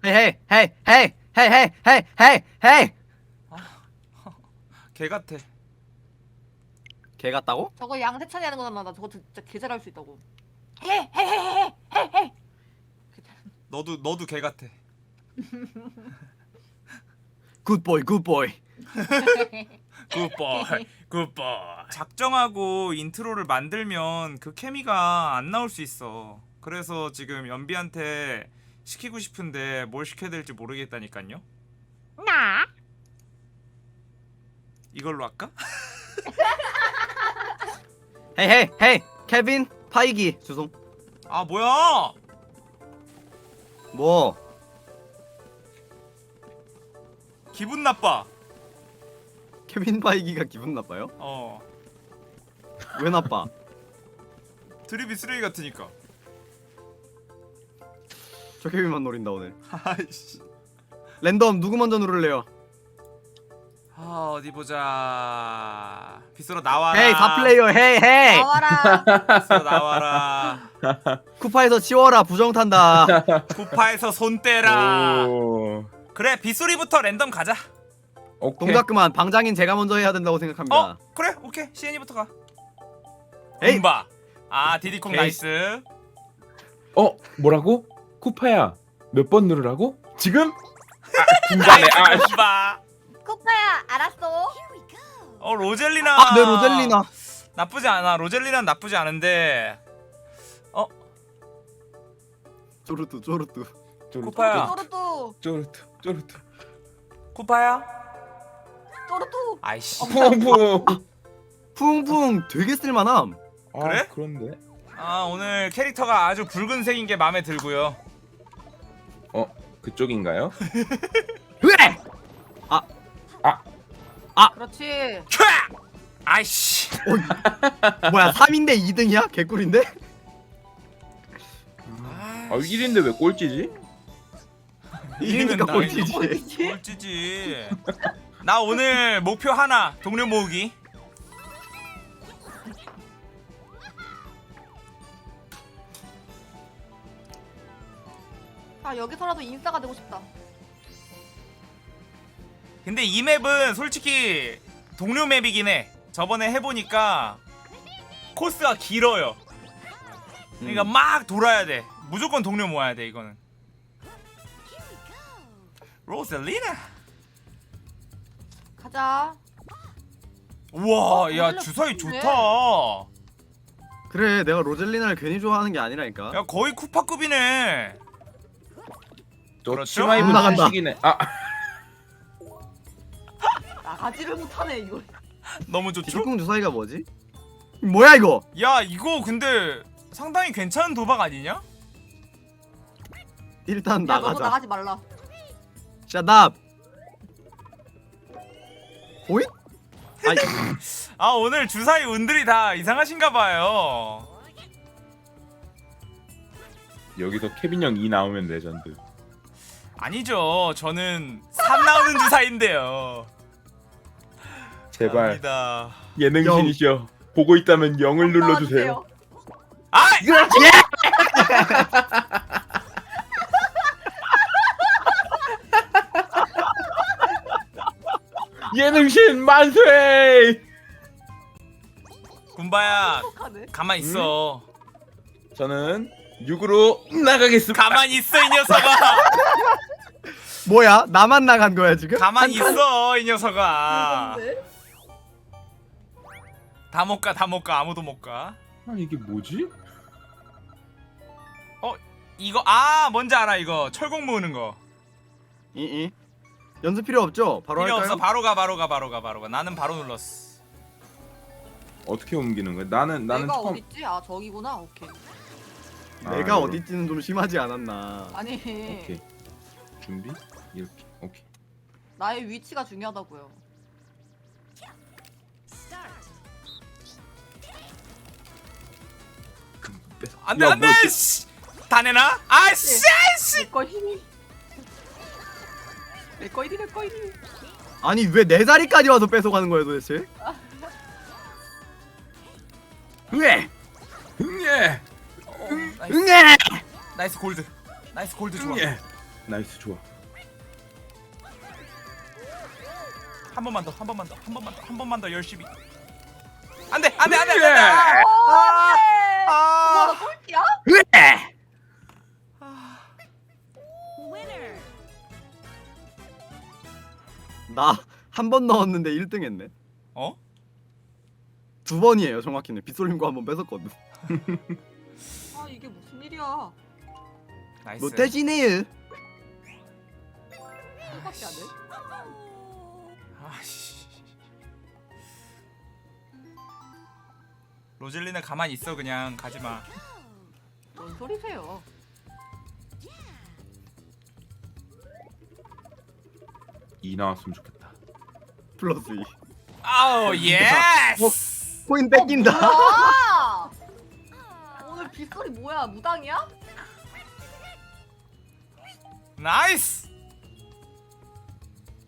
헤이 헤이 헤이 헤이 헤이 헤이 헤이 헤이. 개 같아. 개 같다고? 저거 양세찬이 하는 거잖아. 나 저거 진짜 개 잘할 수 있다고. 헤헤헤헤헤헤. 너도 개 같아. 굿보이 굿보이. 굿보이 굿보이. 작정하고 인트로를 만들면 그 케미가 안 나올 수 있어. 그래서 지금 연비한테 시키고 싶은데 뭘 시켜야 될지 모르겠다니까요. 나. 이걸로 할까? 헤이 헤이 헤이 케빈 파이기 주송. 아 뭐야? 뭐? 기분 나빠. 케빈 파이기가 기분 나빠요? 어. 왜 나빠? 드립이 쓰레기 같으니까. 저 케빈만 노린다 오늘. 아이씨. 랜덤 누구 먼저 누를래요? 아 어디 보자. 빗소로 나와라. 헤이 4플레이어 헤이 헤이. 나와라. 빗소로 나와라. 쿠파에서 치워라 부정 탄다. 쿠파에서 손 떼라. 오. 그래 빗소리부터 랜덤 가자. 오케이. 동작 그만. 방장인 제가 먼저 해야 된다고 생각합니다. 어 그래 오케이 시엔이부터 가. 에이. kumba. 아 디디콩 에이. 나이스. 뭐라고? 쿠파야 몇 번 누르라고? 지금? 긴장해. 나이스 kumba. 코파야 알았어. 로젤리나. 네 로젤리나. 나쁘지 않아. 로젤리나는 나쁘지 않은데. 쪼르뚜 쪼르뚜. 쿠파야. 또르뚜 쪼르트 쪼르트. 쿠파야. 또르뚜. 아이씨. 푸푸. 쿵쿵 되게 쓸만함. 그래? 그런데. 아 오늘 캐릭터가 아주 붉은색인 게 마음에 들고요. 그쪽인가요? 왜? 그렇지. 촤! 아이씨. 뭐야 3인데 2등이야? 개꿀인데? 1인데 왜 꼴찌지? 2등이니까 나 꼴찌지. 꼴찌지. 나 오늘 목표 하나. 동료 모으기. 아 여기서라도 인싸가 되고 싶다. 근데 이 맵은 솔직히 동료 맵이긴 해. 저번에 해보니까 코스가 길어요. 그러니까 막 돌아야 돼. 무조건 동료 모아야 돼 이거는. 로셀리나. 가자. 우와 야 로젤리나 주사위 좋네. 좋다. 그래 내가 로젤리나를 괜히 좋아하는 게 아니라니까. 야 거의 쿠파급이네. 저 그렇죠? 치마 입은 나간다. 한식이네. 나가지를 못하네 이거. 너무 좋죠? 디디콩 주사위가 뭐지? 뭐야 이거? 야 이거 근데 상당히 괜찮은 도박 아니냐? 일단 야 너도 나가자. 나가지 말라. 샷업. 오잇? 아이 아 오늘 주사위 운들이 다 이상하신가 봐요. 여기서 케빈 형 2 나오면 레전드. 아니죠. 저는 3 나오는 주사위인데요. 제발 아니다. 예능신이셔. 보고 있다면 0을 눌러주세요. 아! 예능신 만세! 군바야 행복하네. 가만 있어. 저는 6으로 나가겠습니다. 가만 있어 이 녀석아. 뭐야? 나만 나간 거야 지금? 가만 한 칸? 있어 이 녀석아. 그런데? 다 못 가, 다 못 가, 아무도 못 가. 이게 뭐지? 이거 뭔지 알아 이거 철곡 모으는 거. 이이. 연습 필요 없죠? 바로 필요 할까요? 없어. 바로 가, 바로 가, 바로 가, 바로 가. 나는 바로 눌렀어. 어떻게 옮기는 거야? 나는 내가 처음. 어딨지? 아 저기구나. 오케이. 내가 아, 어디지는 좀 심하지 않았나. 아니 오케이. 준비 이렇게. 오케이. 나의 위치가 중요하다고요. 안돼, 야, 안돼. 뭐 씨. 다 내나? 아씨, 씨. 내거 힘이. 내거 일이 내거 일이. 아니 왜 내 자리까지 와서 뺏어가는 거야 도대체? 응애! 예. 나이스, 응애! 나이스 골드. 나이스 골드 좋아. 예. 나이스 좋아. 한 번만 더, 한 번만 더, 한 번만 더, 한 번만 더 열심히. 안돼, 안돼, 안돼, 안돼. 그래. 우와 나 꼴찌야? 나 한 번 넣었는데 1등 했네. 어? 2번이에요 정확히는. 빗솔림 거 한 번 뺏었거든. 아 이게 무슨 일이야? 나이스. 뭐 대신에 이거밖에 안 돼? 아씨. 로즐리는 가만히 있어 그냥 가지 마. 뭔 소리세요? 이 나왔으면 좋겠다. 플러스 2. 아우 예스. 코인 뺏긴다. 뭐야? 오늘 빗소리 뭐야? 무당이야? 나이스.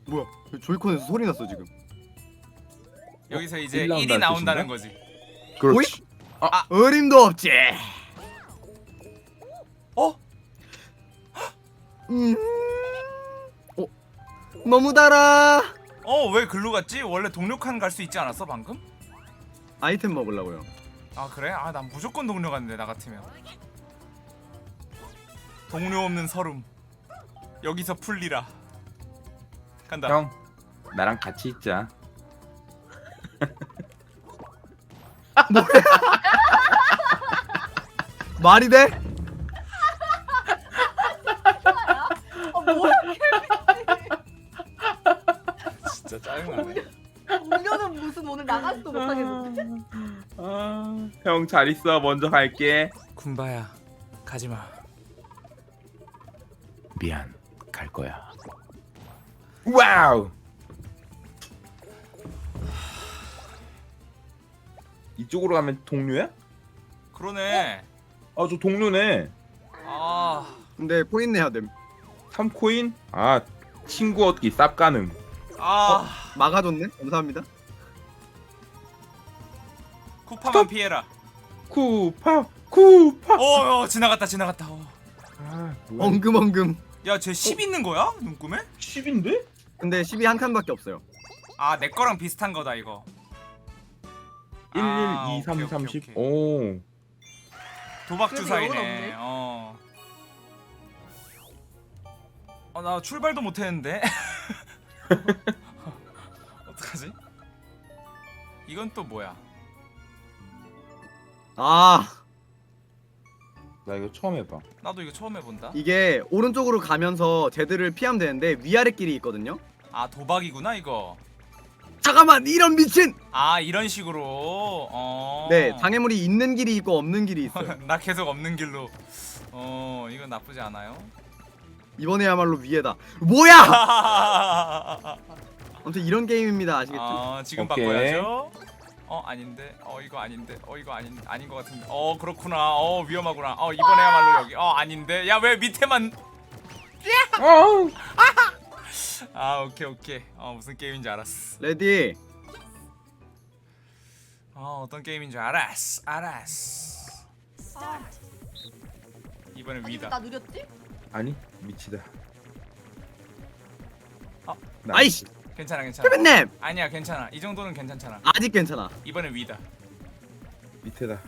뭐야? 조이콘에서 소리 났어 지금. 여기서 이제 1라운드 1이 할 나온다는 뜻인가? 거지. 그렇지. 어림도 없지. 어? 음. 어? 너무 달아. 왜 글로 갔지? 원래 동료 칸 갈 수 있지 않았어 방금? 아이템 먹으려고요. 아 그래? 아 난 무조건 동료 갔는데 나 같으면. 동료 없는 서름. 여기서 풀리라. 간다. 형 나랑 같이 있자. 말이 돼? 뭐야? 진짜 짜증나네. 동료는 무슨 오늘 나가지도 못하겠는데? 형 잘 있어. 먼저 갈게. 쿤바야 가지마. 미안. 갈 거야. 와우. 이쪽으로 가면 동료야? 그러네. 아 저 동료네. 아 근데 코인 내야 됨. 3코인? 아 친구 얻기 쌉 가능. 막아줬네. 감사합니다. 쿠파만 피해라. 쿠파. 지나갔다 지나갔다. 아 뭐야? 엉금엉금. 야쟤 10 있는 거야? 눈금에? 10인데? 근데 10이 한 칸밖에 없어요. 아 내 거랑 비슷한 거다 이거. 1, 1, 아, 2, 3, 오케이, 30. 오케이. 오. 도박 그래도 주사이네. 영은 없네. 나 출발도 못 했는데. 어떡하지? 이건 또 뭐야? 아 나 이거 처음 해봐. 나도 이거 처음 해본다. 이게 오른쪽으로 가면서 제드를 피하면 되는데 위아래 길이 있거든요. 아 도박이구나 이거. 잠깐만 이런 미친. 아 이런 식으로. 네 장애물이 있는 길이 있고 없는 길이 있어요. 나 계속 없는 길로. 이건 나쁘지 않아요. 이번에야말로 위에다. 뭐야? 아무튼 이런 게임입니다. 아시겠죠? 지금 오케이. 바꿔야죠. 아닌데. 이거 아닌데. 이거 아닌 것 같은데. 그렇구나. 위험하구나. 이번에야말로 여기. 아닌데. 야 왜 밑에만. 오케이. 무슨 게임인지 알았어. 레디. 어떤 게임인 줄 알았어. 이번엔 아니 왜 위다. 나 느렸지? 아니 미치다. 나- 아이씨. 괜찮아. 케빈님 아니야 괜찮아. 이 정도는 괜찮잖아. 아직 괜찮아. 이번엔 위다. 밑에다.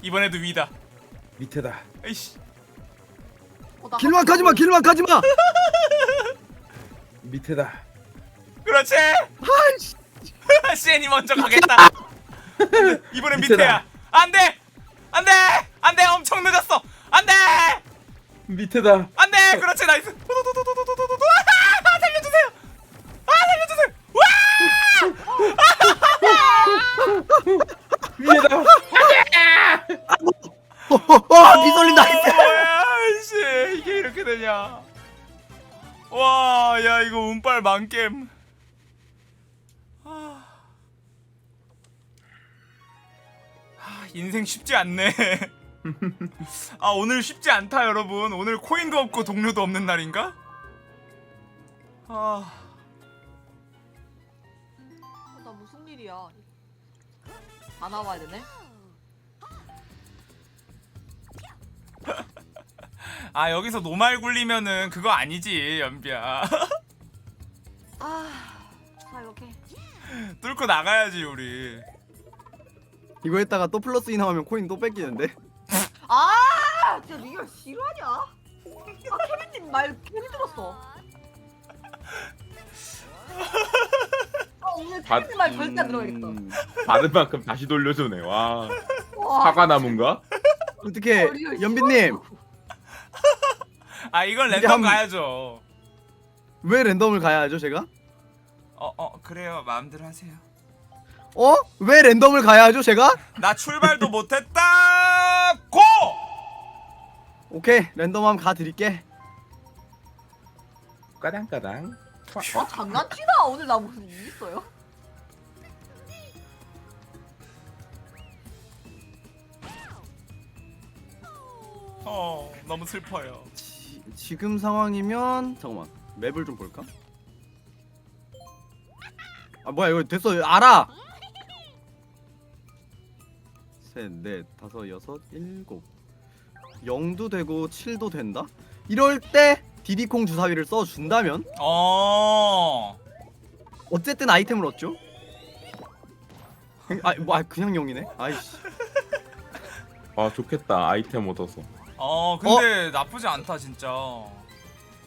이번에도 위다. 밑에다. 에이씨. 나 길만 가지마. 길만 가지마. 밑에다. 그렇지. 아이씨. 시엔이 먼저 가겠다. 이번엔 밑에야. 안돼. 엄청 늦었어. 안돼. 밑에다. 안돼. 그렇지 나이스. 살려주세요. 위에다. 비솔린 나이스. 뭐야, 이게 이렇게 되냐? 와, 야 이거 운빨 만겜. 인생 쉽지 않네. 오늘 쉽지 않다 여러분. 오늘 코인도 없고 동료도 없는 날인가? 나 무슨 일이야? 다 나와야 되네. 아 여기서 노말 굴리면은 그거 아니지 연비야. 자 이렇게. 뚫고 나가야지 우리. 이거 했다가 또 플러스 2 나오면 코인 또 뺏기는데. 진짜 니가 싫어하냐? 케빈님 말 괜히 들었어. 오늘 케빈님 말 절대 안 들어야겠다. 받은 만큼 다시 돌려주네. 와. 와, 사과 나무인가? 어떻게 리얼 연비님 아 이건 이제 랜덤 한- 가야죠. 왜 랜덤을 가야 하죠 제가? 그래요 마음대로 하세요. 왜 랜덤을 가야 하죠 제가? 나 출발도 못했다. 고! 오케이 랜덤 한번 가드릴게. 까당까당. 장난치나? 오늘 나 무슨 일 있어요? 너무 슬퍼요. 지금 상황이면 잠깐만 맵을 좀 볼까? 아 뭐야 이거 됐어 알아. 셋, 넷, 다섯, 여섯, 일곱. 0도 되고 7도 된다? 이럴 때 디디콩 주사위를 써준다면 어쨌든 아이템을 얻죠? 그냥 0이네? 아이씨. 아 좋겠다. 아이템 얻어서. 근데 나쁘지 않다 진짜.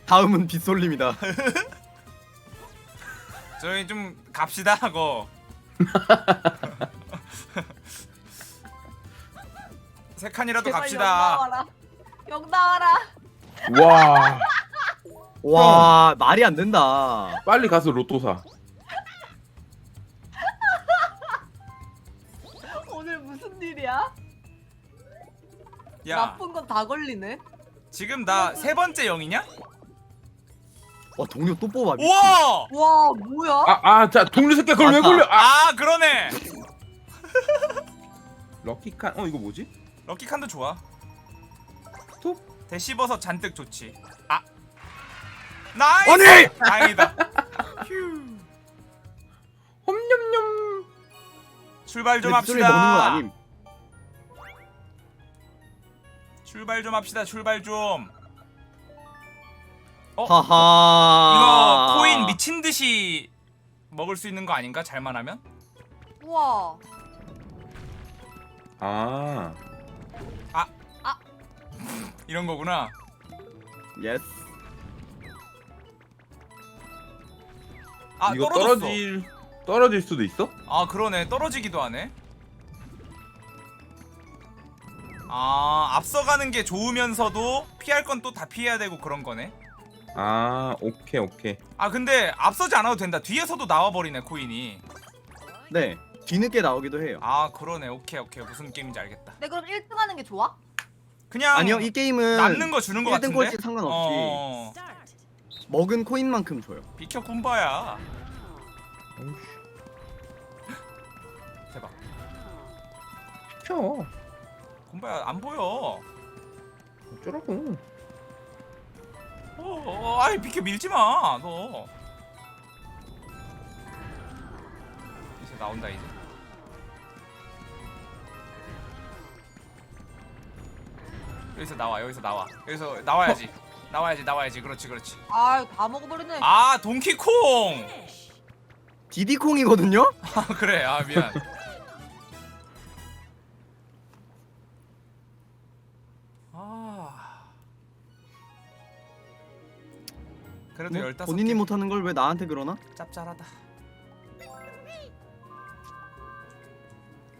다음은 빗솔림이다. 저희 좀 갑시다 하고. 세 칸이라도 제발 갑시다. 영 나와라. 와. 와 말이 안 된다. 빨리 가서 로또 사. 오늘 무슨 일이야? 야 나쁜 건 다 걸리네. 지금 나 세 번째 0이냐? 와 동료 또 뽑아. 미친. 우와! 와 뭐야? 자 동료 새끼 그걸 왜 맞다. 걸려? 그러네. 럭키칸. 이거 뭐지? 럭키 칸도 좋아. 톱. 대씹어서 잔뜩 좋지. 나이스! 아니! 다행이다. 휴. 홈냠냠. 출발 좀 근데 빗솔림 먹는 건 합시다. 아님. 출발 좀 합시다. 출발 좀. 하하. 이거 코인 미친 듯이 먹을 수 있는 거 아닌가? 잘만 하면? 우와. 이런 거구나. 예스. 이거 떨어졌어. 떨어질 수도 있어? 그러네. 떨어지기도 하네. 앞서가는 게 좋으면서도 피할 건 또 다 피해야 되고 그런 거네. 오케이. 근데 앞서지 않아도 된다. 뒤에서도 나와버리네 코인이. 네. 뒤늦게 나오기도 해요. 그러네. 오케이. 무슨 게임인지 알겠다. 근데 그럼 1등 하는 게 좋아? 그냥 아니요 이 게임은 남는 거 주는 거 1등 같은데? 꼴찌 상관없이 먹은 코인만큼 줘요. 비켜 군바야. 대박. 비켜. 군바야 안 보여. 어쩌라고. 아이 비켜 밀지 마. 너. 이제 나온다 이제. 여기서 나와. 여기서 나와야지. 그렇지. 다 먹어버리네. 동키콩. 디디콩이거든요? 그래. 미안. 그래도 15개. 본인이 못하는 걸 왜 나한테 그러나? 짭짤하다.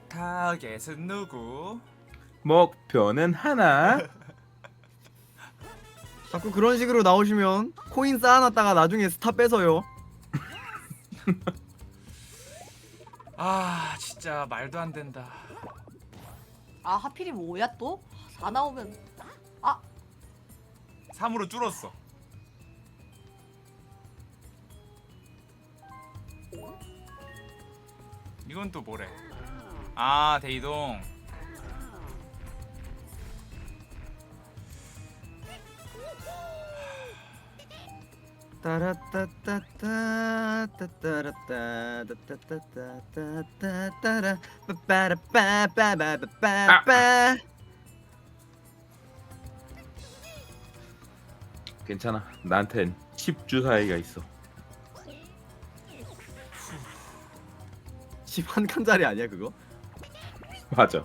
타겟은 누구? 목표는 하나. 자꾸 그런 식으로 나오시면 코인 쌓아놨다가 나중에 스타 뺏어요. 진짜 말도 안 된다. 하필이 뭐야 또? 4 나오면 3으로 줄었어. 이건 또 뭐래? 대이동. 괜찮아. 나한텐 10주 사이가 있어. 11칸짜리 아니야 그거? 맞아.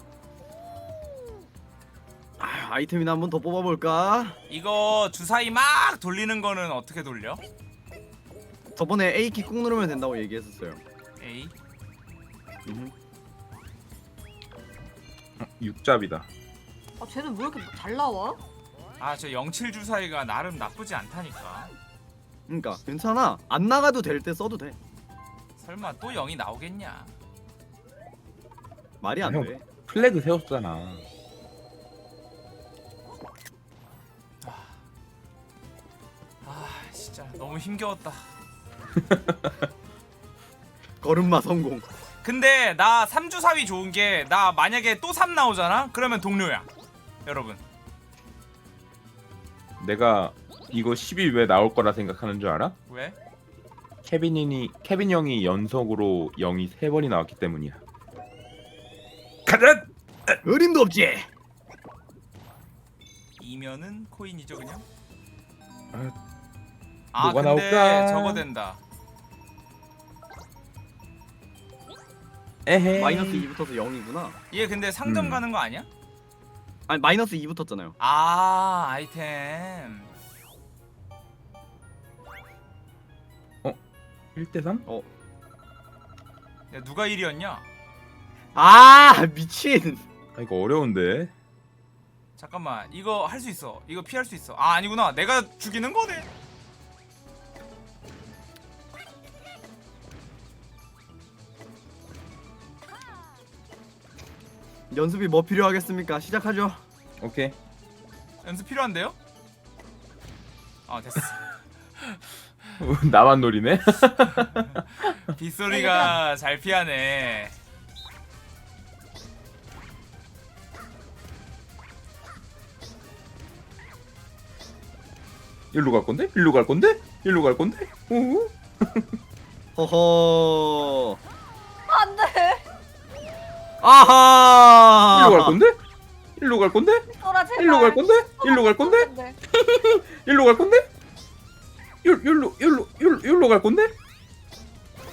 아이템이나 한번 더 뽑아볼까? 이거 주사위 막 돌리는 거는 어떻게 돌려? 저번에 A키 꾹 누르면 된다고 얘기했었어요. 에이. 6잡이다. 아 쟤는 왜 이렇게 잘 나와? 아 저 07 주사위가 나름 나쁘지 않다니까. 그러니까 괜찮아. 안 나가도 될 때 써도 돼. 설마 또 0이 나오겠냐? 말이 안 형. 돼. 플래그 세웠잖아. 아 진짜 너무 힘겨웠다. 걸음마 성공. 근데 나 3주사위 좋은 게 나 만약에 또 3 나오잖아? 그러면 동료야 여러분. 내가 이거 10이 왜 나올 거라 생각하는 줄 알아? 왜? 케빈 형이 연속으로 0이 3번이 나왔기 때문이야. 가자! 어림도 없지. 이면은 코인이죠 그냥? 뭐가 근데 나올까? 저거 된다. 에헤. 마이너스 2 붙어서 0이구나. 얘 근데 상점 가는 거 아니야? 아니 마이너스 2 붙었잖아요. 아 아이템. 1대3? 야 누가 1이었냐? 아 미친. 아 이거 어려운데. 잠깐만 이거 할 수 있어. 이거 피할 수 있어. 아 아니구나 내가 죽이는 거네. 연습이 뭐 필요하겠습니까? 시작하죠. 오케이. 연습 필요한데요? 아 됐어. 나만 노리네. 빗소리가 잘 피하네. 일로 갈 건데? 일로 갈 건데? 일로 갈 건데? 오. 허허. 안돼. 아하. 일로 갈 건데? 일로 갈 건데? 빅소라 제발. 일로 갈 건데? 일로 갈 건데? 네. 일로 갈 건데? 일로 갈 건데?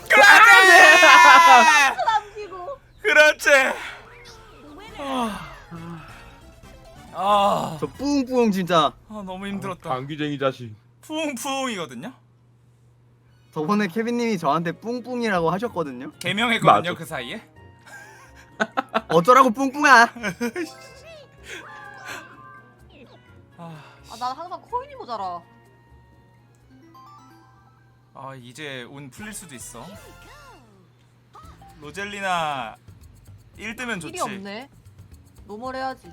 그렇지. 남기고. 그렇지. 아, 저 뿌웅뿌웅 진짜. 너무 힘들었다. 방귀쟁이 자식. 푸웅푸웅이거든요. 저번에 케빈님이 저한테 뿡뿡이라고 하셨거든요. 개명했거든요 맞아. 그 사이에. 어쩌라고 뿡뿡아. 난 항상 코인이 모자라. 아 이제 운 풀릴 수도 있어. 로젤리나 1 뜨면 좋지. 일이 없네. 노멀 해야지.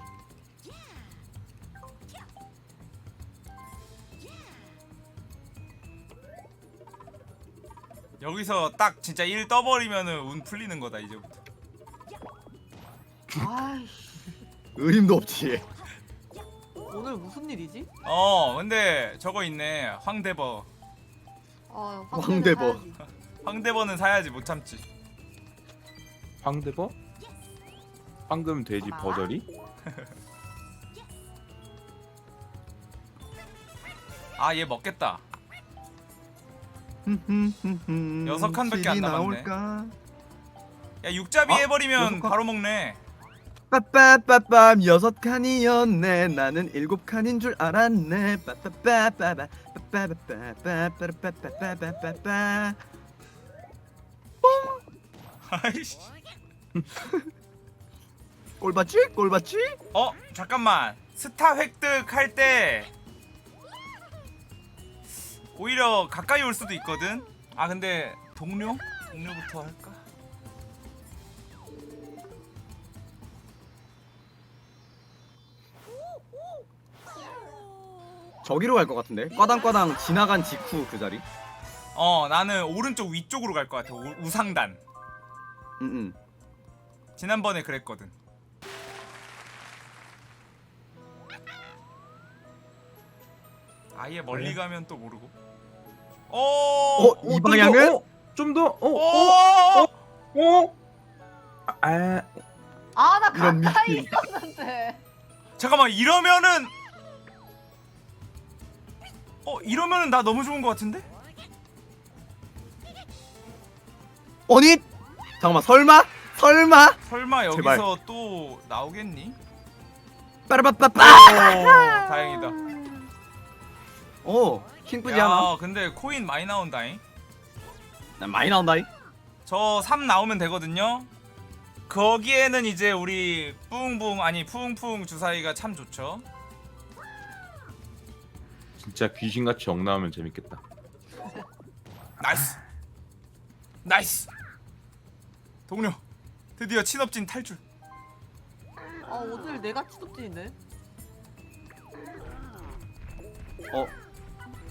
여기서 딱 진짜 1 떠버리면은 운 풀리는 거다 이제부터. 아이씨. 의림도 없지. 오늘 무슨 일이지? 근데 저거 있네. 황대버. 황대버. 황대버는 사야지 못 참지. 황대버? 황금 돼지 버저리? 아 얘 먹겠다. 6칸밖에 안 남았네. 나올까? 야 6잡이 아, 해버리면 6칸? 바로 먹네. 빠빠빠빰 6칸이었네. 나는 7칸인 줄 알았네. 빠빠빠빠빠 빠빠빠빠빠빠빠빠빠빠빠. 아이씨. 꼴봤지? 꼴봤지? 잠깐만. 스타 획득할 때 오히려 가까이 올 수도 있거든. 아 근데 동료부터 할까? 저기로 갈 것 같은데. 꽈당꽈당 지나간 직후 그 자리. 나는 오른쪽 위쪽으로 갈 것 같아. 우상단. 응응. 지난번에 그랬거든. 아예 멀리 그래? 가면 또 모르고. 이 방향은? 좀 더. 아, 나 이런 가까이 미친. 있었는데. 잠깐만 이러면은 이러면은 나 너무 좋은 것 같은데? 아니 잠깐만 설마 설마 여기서 제발. 또 나오겠니? 빠라바빠빠. 다행이다. 오 킹뿌지 야 하나. 근데 코인 많이 나온다잉. 난 많이 나온다이. 저 3 나오면 되거든요. 거기에는 이제 우리 푸웅 주사위가 참 좋죠. 진짜 귀신같이 억 나오면 재밌겠다. 나이스 나이스. 동료 드디어 친업진 탈출. 아 오늘 내가 치독진인데.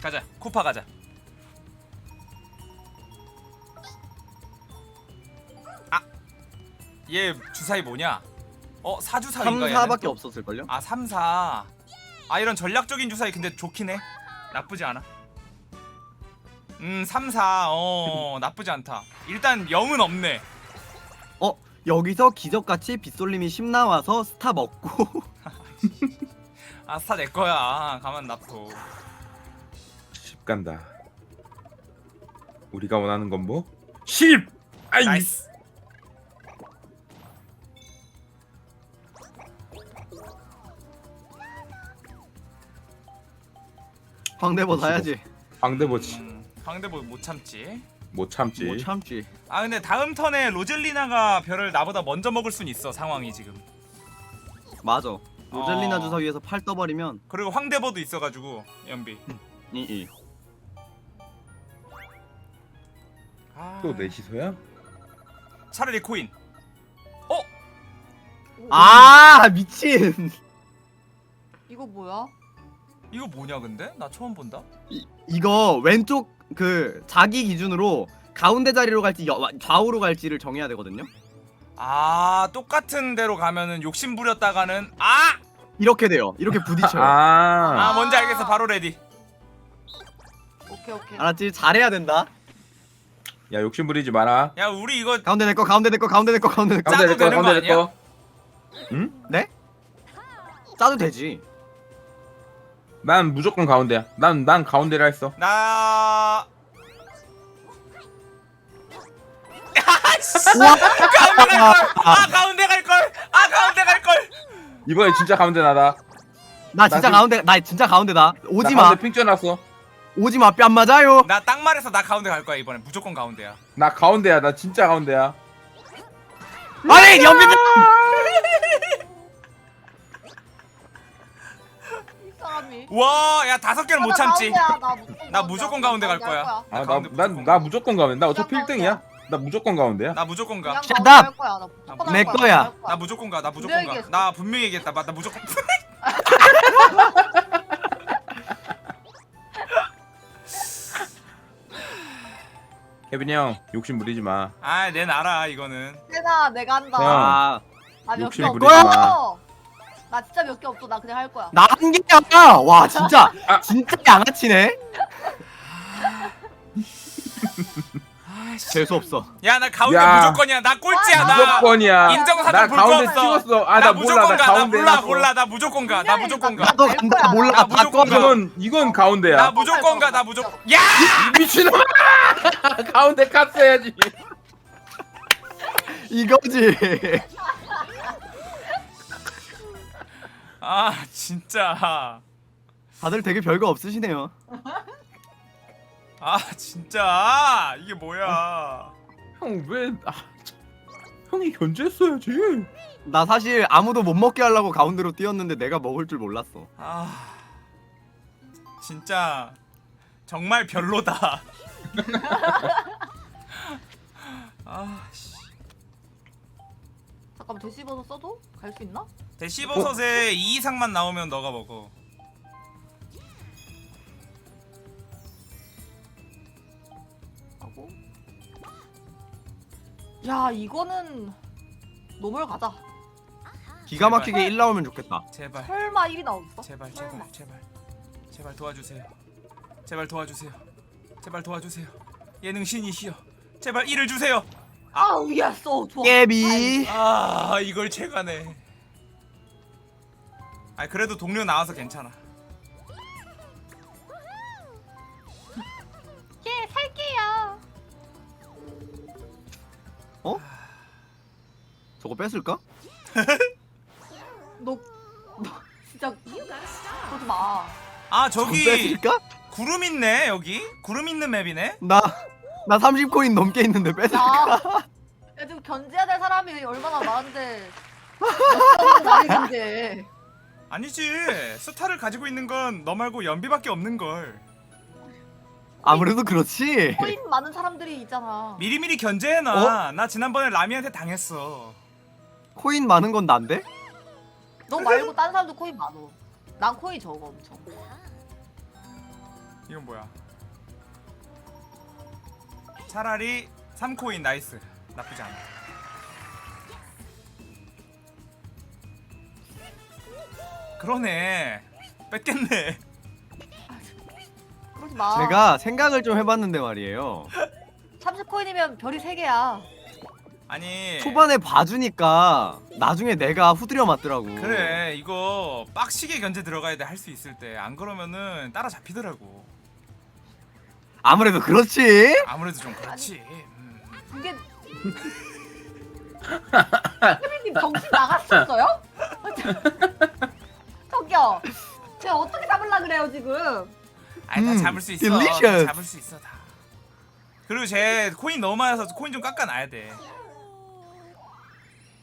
가자 쿠파 가자. 얘 주사위 뭐냐? 4주사위인가 3, 4밖에 없었을걸요? 3, 4. 이런 전략적인 주사위 근데 좋긴 해. 나쁘지 않아. 3, 4. 나쁘지 않다. 일단 0은 없네. 여기서 기적같이 빗솔림이 10 나와서 스타 먹고 스타 내 거야. 가만 놔둬. 10 간다. 우리가 원하는 건 뭐? 10! 아이 나이스. 황대보 사야지. 방대보지. 황대보 못 참지. 못 참지. 못 참지. 근데 다음 턴에 로젤리나가 별을 나보다 먼저 먹을 순 있어. 상황이 지금. 맞아. 로젤리나 어. 주사위에서 팔 떠버리면 그리고 황대보도 있어가지고 연비. 이. 또 내 시소야? 차라리 코인. 아 미친. 이거 뭐야? 이거 뭐냐 근데? 나 처음 본다. 이거 왼쪽 그 자기 기준으로 가운데 자리로 갈지 좌우로 갈지를 정해야 되거든요. 똑같은 데로 가면은 욕심 부렸다가는 이렇게 돼요. 이렇게 부딪혀요. 뭔지 알겠어. 바로 레디. 오케이. 알았지? 잘해야 된다. 야 욕심 부리지 마라. 야 우리 이거 가운데 내 거, 가운데 내 거, 가운데 내 거, 가운데 내 거. 짜도 가운데 내 거, 되는 거 가운데 내 아니야? 거. 응? 네? 짜도 되지. 난 무조건 가운데야. 난 가운데라 했어. 나 우와. 가운데 갈걸. 이번에 진짜 가운데 나다. 나 진짜 나 가운데, 나 진짜 가운데다. 오지 나 마. 가운데 핑 쪄놨어. 오지 마. 뺨 맞아요. 나 딱 말해서 나 가운데 갈 거야 이번에. 무조건 가운데야. 나 가운데야. 나 진짜 가운데야. 아니 연비들. 이 사람이. 와, 야 5개는 못 참지. 나 나 무조건 가운데 갈 거야. 아, 가운데 나 무조건 가운데. 나 어차피 그냥 1등이야. 나 무조건 가운데야. 나 무조건 가. 샷업! 내 내 거야. 나 무조건 가. 나 무조건 가. 분명히 나 분명히 얘기했다. 나 무조건. 케빈이 형 욕심 부리지 마. 내 나라 이거는. 내가 한다. 형. 아, 나 몇 욕심 개 부리지 없어. 나 진짜 몇 개 없어. 나 그냥 할 거야. 나 한 개야. 와 진짜 아. 진짜 양아치네. 재수 없어. 야, 나 가운데 야. 무조건이야. 나 꼴찌야. 나 무조건이야. 인정사정 나 볼 거 가운데 없어. 찍었어. 나 나 몰라. 무조건 나 가. 나 가운데 몰라. 놨어. 몰라. 나 무조건 가. 나 무조건 가. 나도 간다. 몰라. 나 다 무조건 꺼져. 가. 이건 가운데야. 나 무조건 가. 나 무조건. 야! 미친놈아! 가운데 깠어야지. 이거지. 진짜. 다들 되게 별거 없으시네요. 진짜. 이게 뭐야? 형 왜? 형이 견제했어야지. 나 사실 아무도 못 먹게 하려고 가운데로 뛰었는데 내가 먹을 줄 몰랐어. 진짜 정말 별로다. 씨. 잠깐만 되씹어서 써도 갈 수 있나? 대시버섯에 2 이상만 나오면 너가 먹어. 하고. 야 이거는 노멀 가자. 기가 막히게 1 나오면 좋겠다. 제발. 설마 1이 나오겠어? 제발 설마. 제발 도와주세요. 제발 도와주세요. 제발 도와주세요. 예능 신이시여. 제발 일을 주세요. 아우 예스. 좋아. 깨비. 이걸 채가네. 그래도 동료 나와서 괜찮아. 저거 뺏을까? 너 진짜 그러지 마. 아 저거 저기 뺏을까? 구름 있네 여기. 구름 있는 맵이네. 나 30코인 넘게 있는데 뺏을까? 야 지금 견제해야 될 사람이 얼마나 많은데. 나이 견제. 아니지. 스타를 가지고 있는 건 너 말고 연비밖에 없는 걸. 아무래도 그렇지. 코인 많은 사람들이 있잖아. 미리미리 견제해놔. 나 지난번에 라미한테 당했어. 코인 많은 건 난데? 너 말고 다른 사람도 코인 많어. 난 코인 적어 엄청. 이건 뭐야? 차라리 3코인 나이스. 나쁘지 않아. 그러네. 뺏겠네. 그러지 마. 제가 생각을 좀 해봤는데 말이에요. 30코인이면 별이 3개야. 아니 초반에 봐주니까 나중에 내가 후드려 맞더라고. 그래 이거 빡시게 견제 들어가야 돼 할 수 있을 때. 안 그러면은 따라 잡히더라고. 아무래도 그렇지. 아무래도 좀 그렇지. 이게 케빈님 정신 나갔었어요? 저기요. 제가 어떻게 잡으려 그래요 지금? 아니 다 잡을 수 있어. delicious. 다 잡을 수 있어 다. 그리고 쟤 코인 너무 많아서 코인 좀 깎아놔야 돼.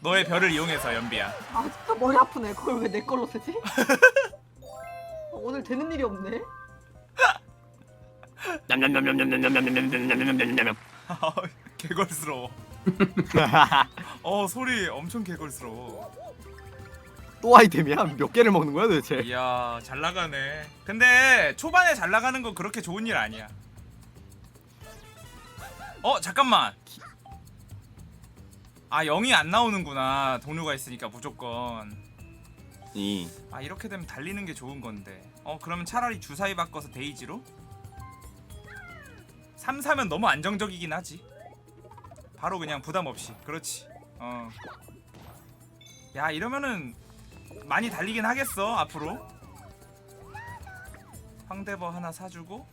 너의 별을 이용해서 연비야. 아 진짜 머리 아프네. 그걸 왜 내 걸로 쓰지? 오늘 되는 일이 없네. 개걸스러워. 소리 엄청 개걸스러워. 또 아이템이야? 몇 개를 먹는 거야 도대체? 이야 잘 나가네. 근데 초반에 잘 나가는 건 그렇게 좋은 일 아니야. 잠깐만. 아 0이 안 나오는구나. 동료가 있으니까 무조건. 아 이렇게 되면 달리는 게 좋은 건데. 그러면 차라리 주사위 바꿔서 데이지로? 3 사면 너무 안정적이긴 하지. 바로 그냥 부담 없이. 그렇지. 야 이러면은 많이 달리긴 하겠어 앞으로. 황대버 하나 사주고.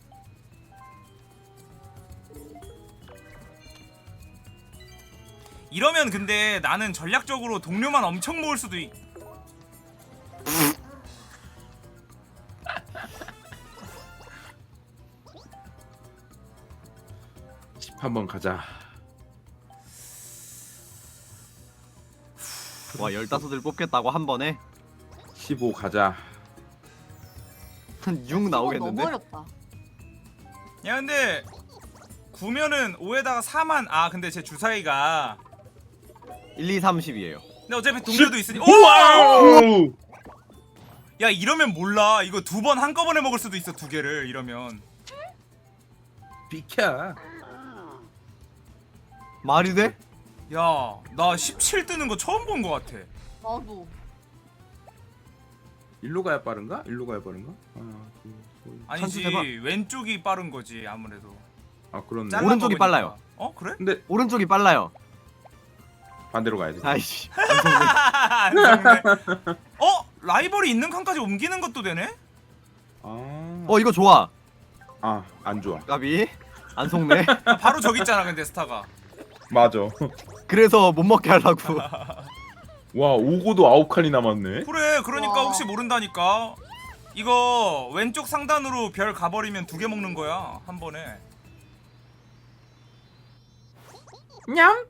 이러면 근데 나는 전략적으로 동료만 엄청 모을 수도 있. 한번 가자. 와 15을 뽑겠다고 한 번에? 15 가자. 한 6 나오겠는데? 너무 어렵다. 야 근데 9면은 5에다가 4만. 아 근데 제 주사위가 1, 2, 30이에요. 근데 어차피 동료도 있으니. 오! 야 이러면 몰라. 이거 2번 한꺼번에 먹을 수도 있어. 2개를 이러면. 비켜. 말이 돼? 야 나 17 뜨는 거 처음 본 거 같아. 나도. 일로 가야 빠른가? 일로 가야 빠른가? 하나, 둘, 셋. 아니지 찬스 해봐. 왼쪽이 빠른 거지 아무래도. 아 그렇네. 잘라 오른쪽이 먹으니까. 빨라요. 그래? 근데 오른쪽이 빨라요. 반대로 가야지. 아이씨. 안 속네. 라이벌이 있는 칸까지 옮기는 것도 되네? 이거 좋아. 안 좋아. 까비. 안 속네. 바로 저기 있잖아 근데 스타가. 맞아. 그래서 못 먹게 하려고. 와 오고도 9칸이 남았네. 그래 그러니까 와. 혹시 모른다니까. 이거 왼쪽 상단으로 별 가버리면 2개 먹는 거야 한 번에. 냠.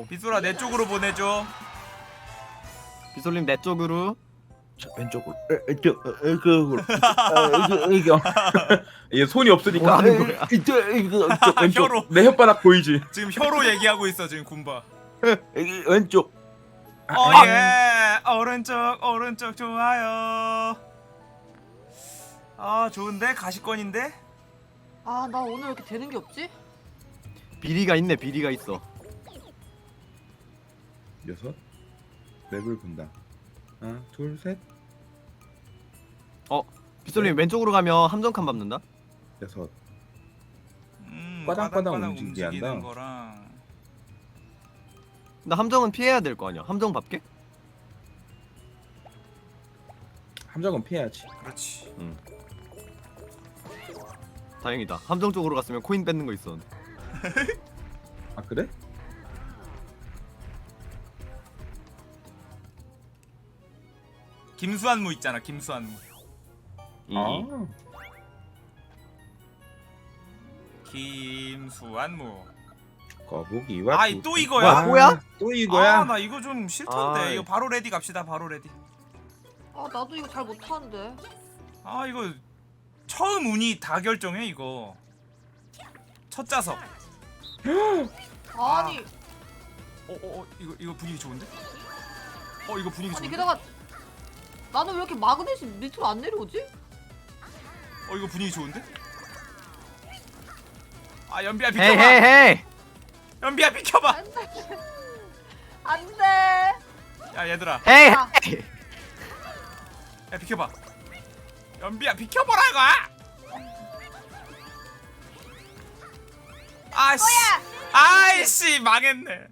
빗소라 내 쪽으로 보내줘. 비솔님 내 쪽으로. 자, 왼쪽으로. 이쪽으로. 이거. 얘 손이 없으니까. 뭐 하는 거야? 이쪽 왼쪽. 혀로. 내 혓바닥 보이지? 지금 혀로 얘기하고 있어 지금 군바. 왼쪽. 예 오른쪽 좋아요. 좋은데 가시권인데. 아 나 오늘 왜 이렇게 되는 게 없지? 비리가 있네. 비리가 있어. 6. 맵을 본다. 하나, 둘, 셋. 비솔님 왼쪽으로 가면 함정칸 밟는다. 6. 바닥바닥 바닥바닥 움직이는 움직인다. 거랑. 근데 함정은 피해야 될 거 아니야. 함정 밟게? 함정은 피해야지. 그렇지. 다행이다. 함정 쪽으로 갔으면 코인 뺏는 거 있었는데. 아 그래? 김수한무 있잖아. 김수한무. 아. 김수한무. 거북이와 아이, 또 이거야? 뭐야? 또 이거야? 아, 나 이거 좀 싫던데. 아이. 이거 바로 레디 갑시다. 바로 레디. 아 나도 이거 잘 못하는데. 아, 이거 처음 운이 다 결정해 이거. 첫 자석. 아니 이거 분위기 좋은데? 이거 분위기 아니 좋은데? 게다가 나는 왜 이렇게 마그넷이 밑으로 안 내려오지? 이거 분위기 좋은데? 아, 연비야 헤이 비켜봐. 헤이 헤이. 연비야 비켜봐. 안돼. 안돼. 야, 얘들아. 헤이 아. 헤이. 야, 비켜봐. 연비야 비켜보라고. 아씨. 아이씨, 망했네.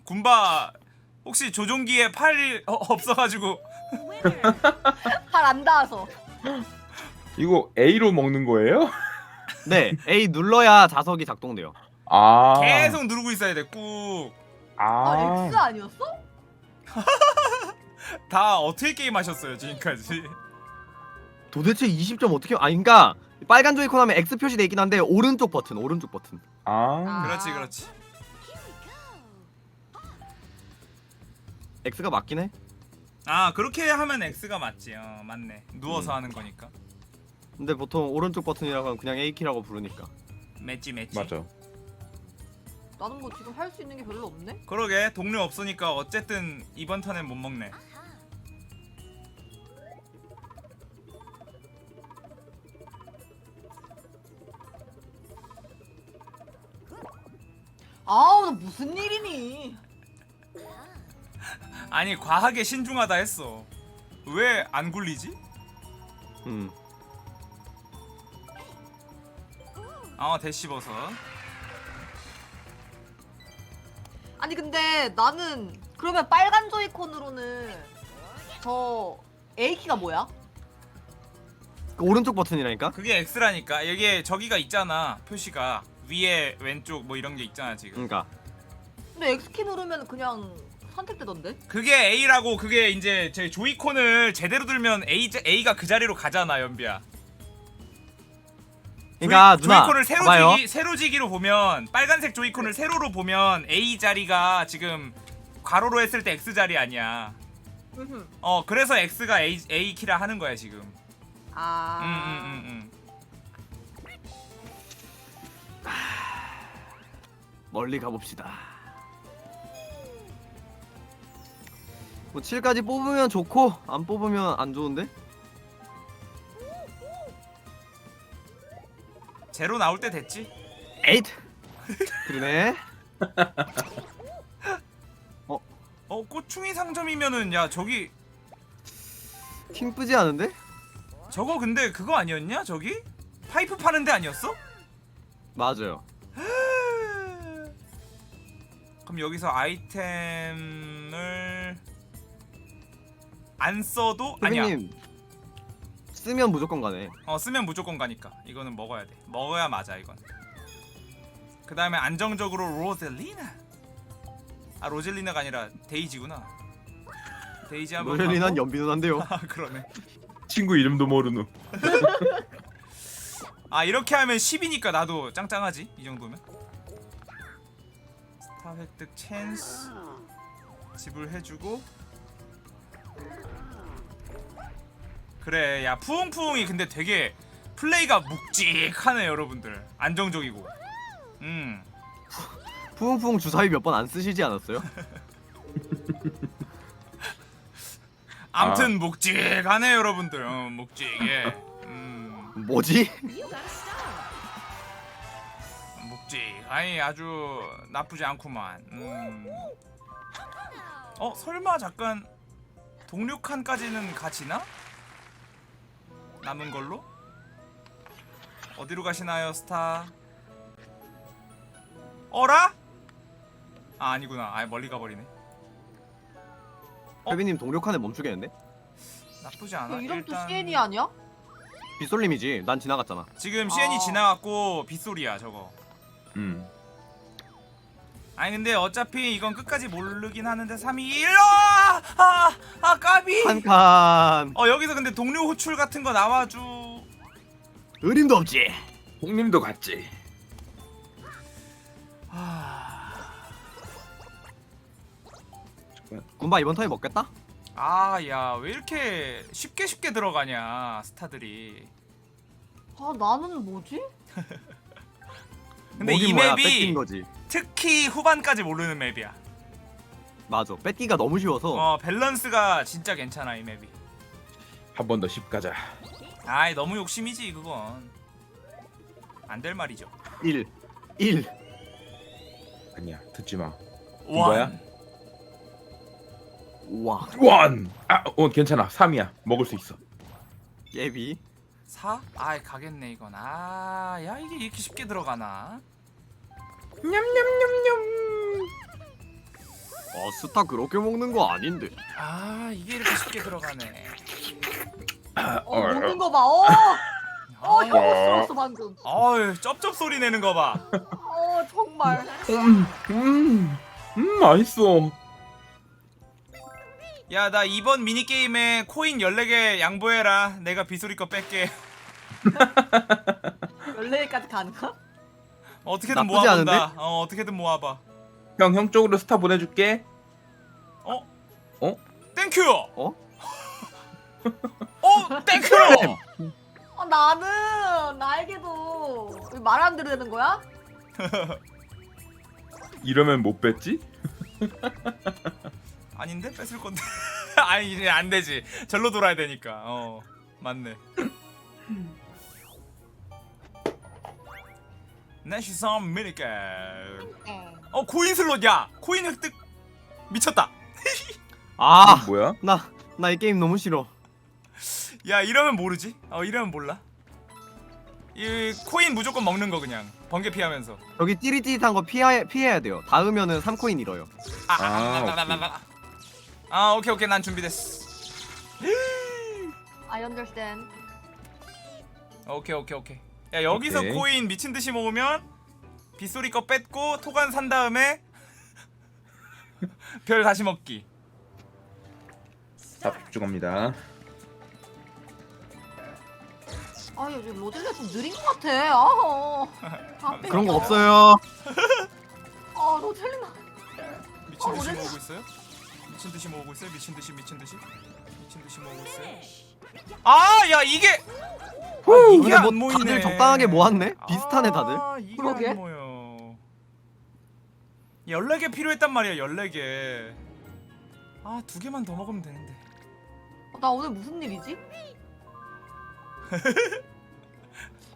군바 혹시 조종기에 팔이 없어가지고. 팔 안 닿아서. 이거 A로 먹는 거예요? 네, A 눌러야 자석이 작동돼요. 아. 계속 누르고 있어야 돼. 꾹. 아 X 아니었어? 다 어떻게 게임하셨어요 지금까지? 도대체 20점 어떻게? 아니 그러니까 빨간 조이콘 하면 X 표시돼 있긴 한데 오른쪽 버튼. 아. 그렇지. X가 맞긴 해. 아, 그렇게 하면 X가 맞지. 맞네. 누워서 하는 거니까. 근데 보통 오른쪽 버튼이라고 하면 그냥 A 키라고 부르니까. 맷지. 맞아. 나는 뭐 지금 할 수 있는 게 별로 없네. 그러게, 동료 없으니까 어쨌든 이번 턴엔 못 먹네. 아우 너 무슨 일이니? 아니, 과하게 신중하다 했어. 왜 안 굴리지? 대시버섯. 아니 근데 나는 그러면 빨간 조이콘으로는 저 A키가 뭐야? 그 오른쪽 버튼이라니까. 그게 X라니까. 이게 저기가 있잖아. 표시가 위에 왼쪽 뭐 이런 게 있잖아 지금. 그러니까 근데 X키 누르면 그냥 선택되던데? 그게 A라고. 그게 이제 제 조이콘을 제대로 들면 A가 그 자리로 가잖아, 연비야. 그러니까 누나 조이콘을 봐봐요. 세로지기로 보면, 빨간색 조이콘을 세로로 보면 A 자리가 지금 괄호로 했을 때 X 자리 아니야. 그래서 X가 A 키라 하는 거야 지금. 아. 멀리 가봅시다. 뭐 7까지 뽑으면 좋고 안 뽑으면 안 좋은데? 제로 나올 때 됐지. 에잇. 그러네. 꼬충이 상점이면은, 야, 저기 팀 뿌지 않은데? 저거 근데 그거 아니었냐? 저기 파이프 파는 데 아니었어? 맞아요. 그럼 여기서 아이템을 안 써도 아니야. 선생님 쓰면 무조건 가네. 쓰면 무조건 가니까 이거는 먹어야 돼. 먹어야 맞아 이건. 그 다음에 안정적으로 로젤리나. 아, 로젤리나가 아니라 데이지구나. 데이지 한번. 로젤리난 연비 누나인데요. 아, 그러네. 친구 이름도 모르누. 아, 이렇게 하면 10이니까 나도 짱짱하지 이 정도면. 스타 획득 찬스 지불해주고. 그래, 야, 푸웅푸웅이 근데 되게 플레이가 묵직하네 여러분들. 안정적이고. 푸웅푸웅 주사위 몇 번 안 쓰시지 않았어요? 암튼 묵직하네 여러분들. 묵직해. 뭐지? 묵직. 아니, 아주 나쁘지 않구만. 설마 잠깐 동료 칸까지는 가지나? 남은 걸로? 어디로 가시나요, 스타? 어라? 아, 아니구나. 아, 멀리 가버리네. 회비님 동력칸에 멈추겠는데? 나쁘지 않아. 이름도 일단 CN이 아니야? 빗솔림이지. 난 지나갔잖아. 지금 CN이 아. 지나갔고 빗소리야 저거. 아니 근데 어차피 이건 끝까지 모르긴 하는데 3, 2, 1. 까비. 한 칸. 여기서 근데 동료 호출 같은 거 나와줘. 의림도 없지. 홍님도 갔지. 군바 이번 턴에 먹겠다? 야 왜 이렇게 쉽게 들어가냐 스타들이. 아 나는 뭐지? 근데 뭐긴 이 뭐야, 맵이 뺏긴 거지. 특히 후반까지 모르는 맵이야. 맞아. 뺏기가 너무 쉬워서. 밸런스가 진짜 괜찮아 이 맵이. 한 번 더 10 가자. 아이 너무 욕심이지 그건. 안 될 말이죠. 1 아니야 듣지 마. 와. 뭐야? 와. 원. 괜찮아. 3이야. 먹을 수 있어. 예비. 4? 아이 가겠네 이건. 야 이게 이렇게 쉽게 들어가나? 냠냠냠냠. 스타 그렇게 먹는 거 아닌데. 이게 이렇게 쉽게 들어가네. 먹는 거 봐. 혀가 쏠었어 방금. 쩝쩝 소리 내는 거 봐. 정말. 맛있어. 야 나 이번 미니게임에 코인 14개 양보해라. 내가 비소리 거 뺄게. 14개까지 가능하? 어떻게든 나쁘지 모아본다. 않은데? 어떻게든 모아봐. 형 쪽으로 스타 보내줄게. 땡큐. 어? 땡큐. 나는 나에게도 말 안 들어도 되는 거야? 이러면 못 뺐지? 아닌데 뺏을 건데. 아니 이제 안 되지. 절로 돌아야 되니까. 맞네. 내시선 미니게임. 코인 슬롯. 야 코인 획득 미쳤다. 뭐야? 나 이 게임 너무 싫어. 야 이러면 모르지? 이러면 몰라. 이 코인 무조건 먹는 거 그냥 번개 피하면서. 여기 찌릿찌릿한 거 피해야 돼요. 닿으면은 3코인 잃어요. 오케이 난 준비됐어. I understand. 오케이. 야 여기서 오케이. 코인 미친 듯이 모으면 빗소리 거 뺏고 토간 산 다음에 별 다시 먹기. 다 집중합니다. 요즘 로젤리가 좀 느린 것 같아. 그런 거 없어요. 로젤리나. 미친 듯이 어딨어? 모으고 있어요? 미친 듯이 모으고 있어요? 미친 듯이 모으고 있어요? 야 이게 이게 근데 뭐 안 모이네. 다들 적당하게 모았네? 비슷하네 다들. 이게 그러게. 안 모여. 14개 필요했단 말이야 14개. 2개만 더 먹으면 되는데. 나 오늘 무슨 일이지?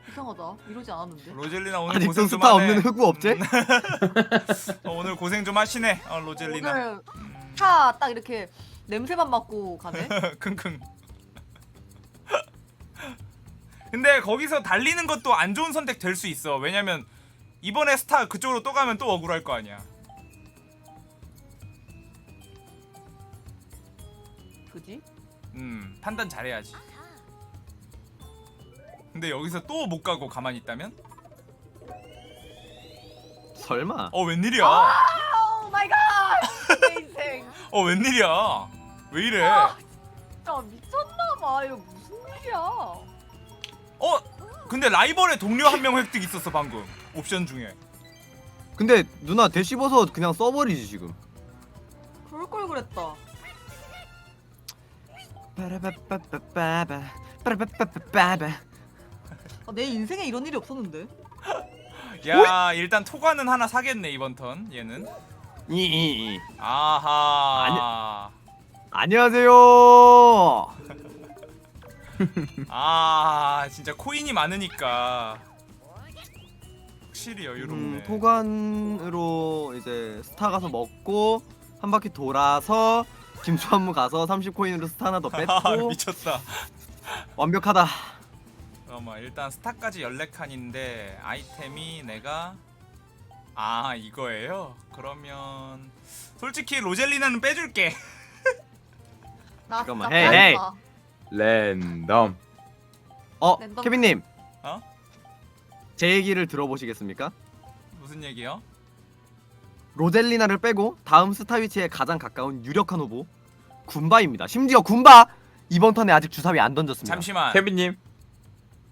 이상하다. 이러지 않았는데. 로젤리나 오늘 아직도 고생 좀 스타 하네. 없는 흑우 업체? 오늘 고생 좀 하시네 로젤리나. 오늘 차 딱 이렇게 냄새만 맡고 가네. 킁킁. 근데 거기서 달리는 것도 안 좋은 선택 될 수 있어. 왜냐면 이번에 스타 그쪽으로 또 가면 또 억울할 거 아니야. 그지? 판단 잘해야지. 근데 여기서 또 못 가고 가만히 있다면? 설마. 웬일이야? 오 마이 갓! 내 인생. 웬일이야? 왜 이래? 진짜 미쳤나봐. 이거 무슨 일이야? 근데 라이벌의 동료 한 명 획득 있었어 방금. 옵션 중에. 근데 누나 대 씹어서 그냥 써버리지 지금. 그럴 걸 그랬다. 내 인생에 이런 일이 없었는데. 야 일단 토가는 하나 사겠네 이번 턴 얘는. 아하. 안녕하세요. 진짜 코인이 많으니까 확실히 여유롭네. 토관으로 이제 스타 가서 먹고 한 바퀴 돌아서 김수한무 가서 30코인으로 스타 하나 더 뺐고 미쳤다. 완벽하다. 잠깐만 일단 스타까지 14칸인데 아이템이 내가 이거예요? 그러면 솔직히 로젤리나는 빼줄게. 잠깐만, 진짜 헤이. 빠르다. 랜덤. 랜덤. 케빈님. 어? 제 얘기를 들어보시겠습니까? 무슨 얘기요? 로젤리나를 빼고 다음 스타 위치에 가장 가까운 유력한 후보 군바입니다. 심지어 군바 이번 턴에 아직 주사위 안 던졌습니다. 잠시만 케빈님.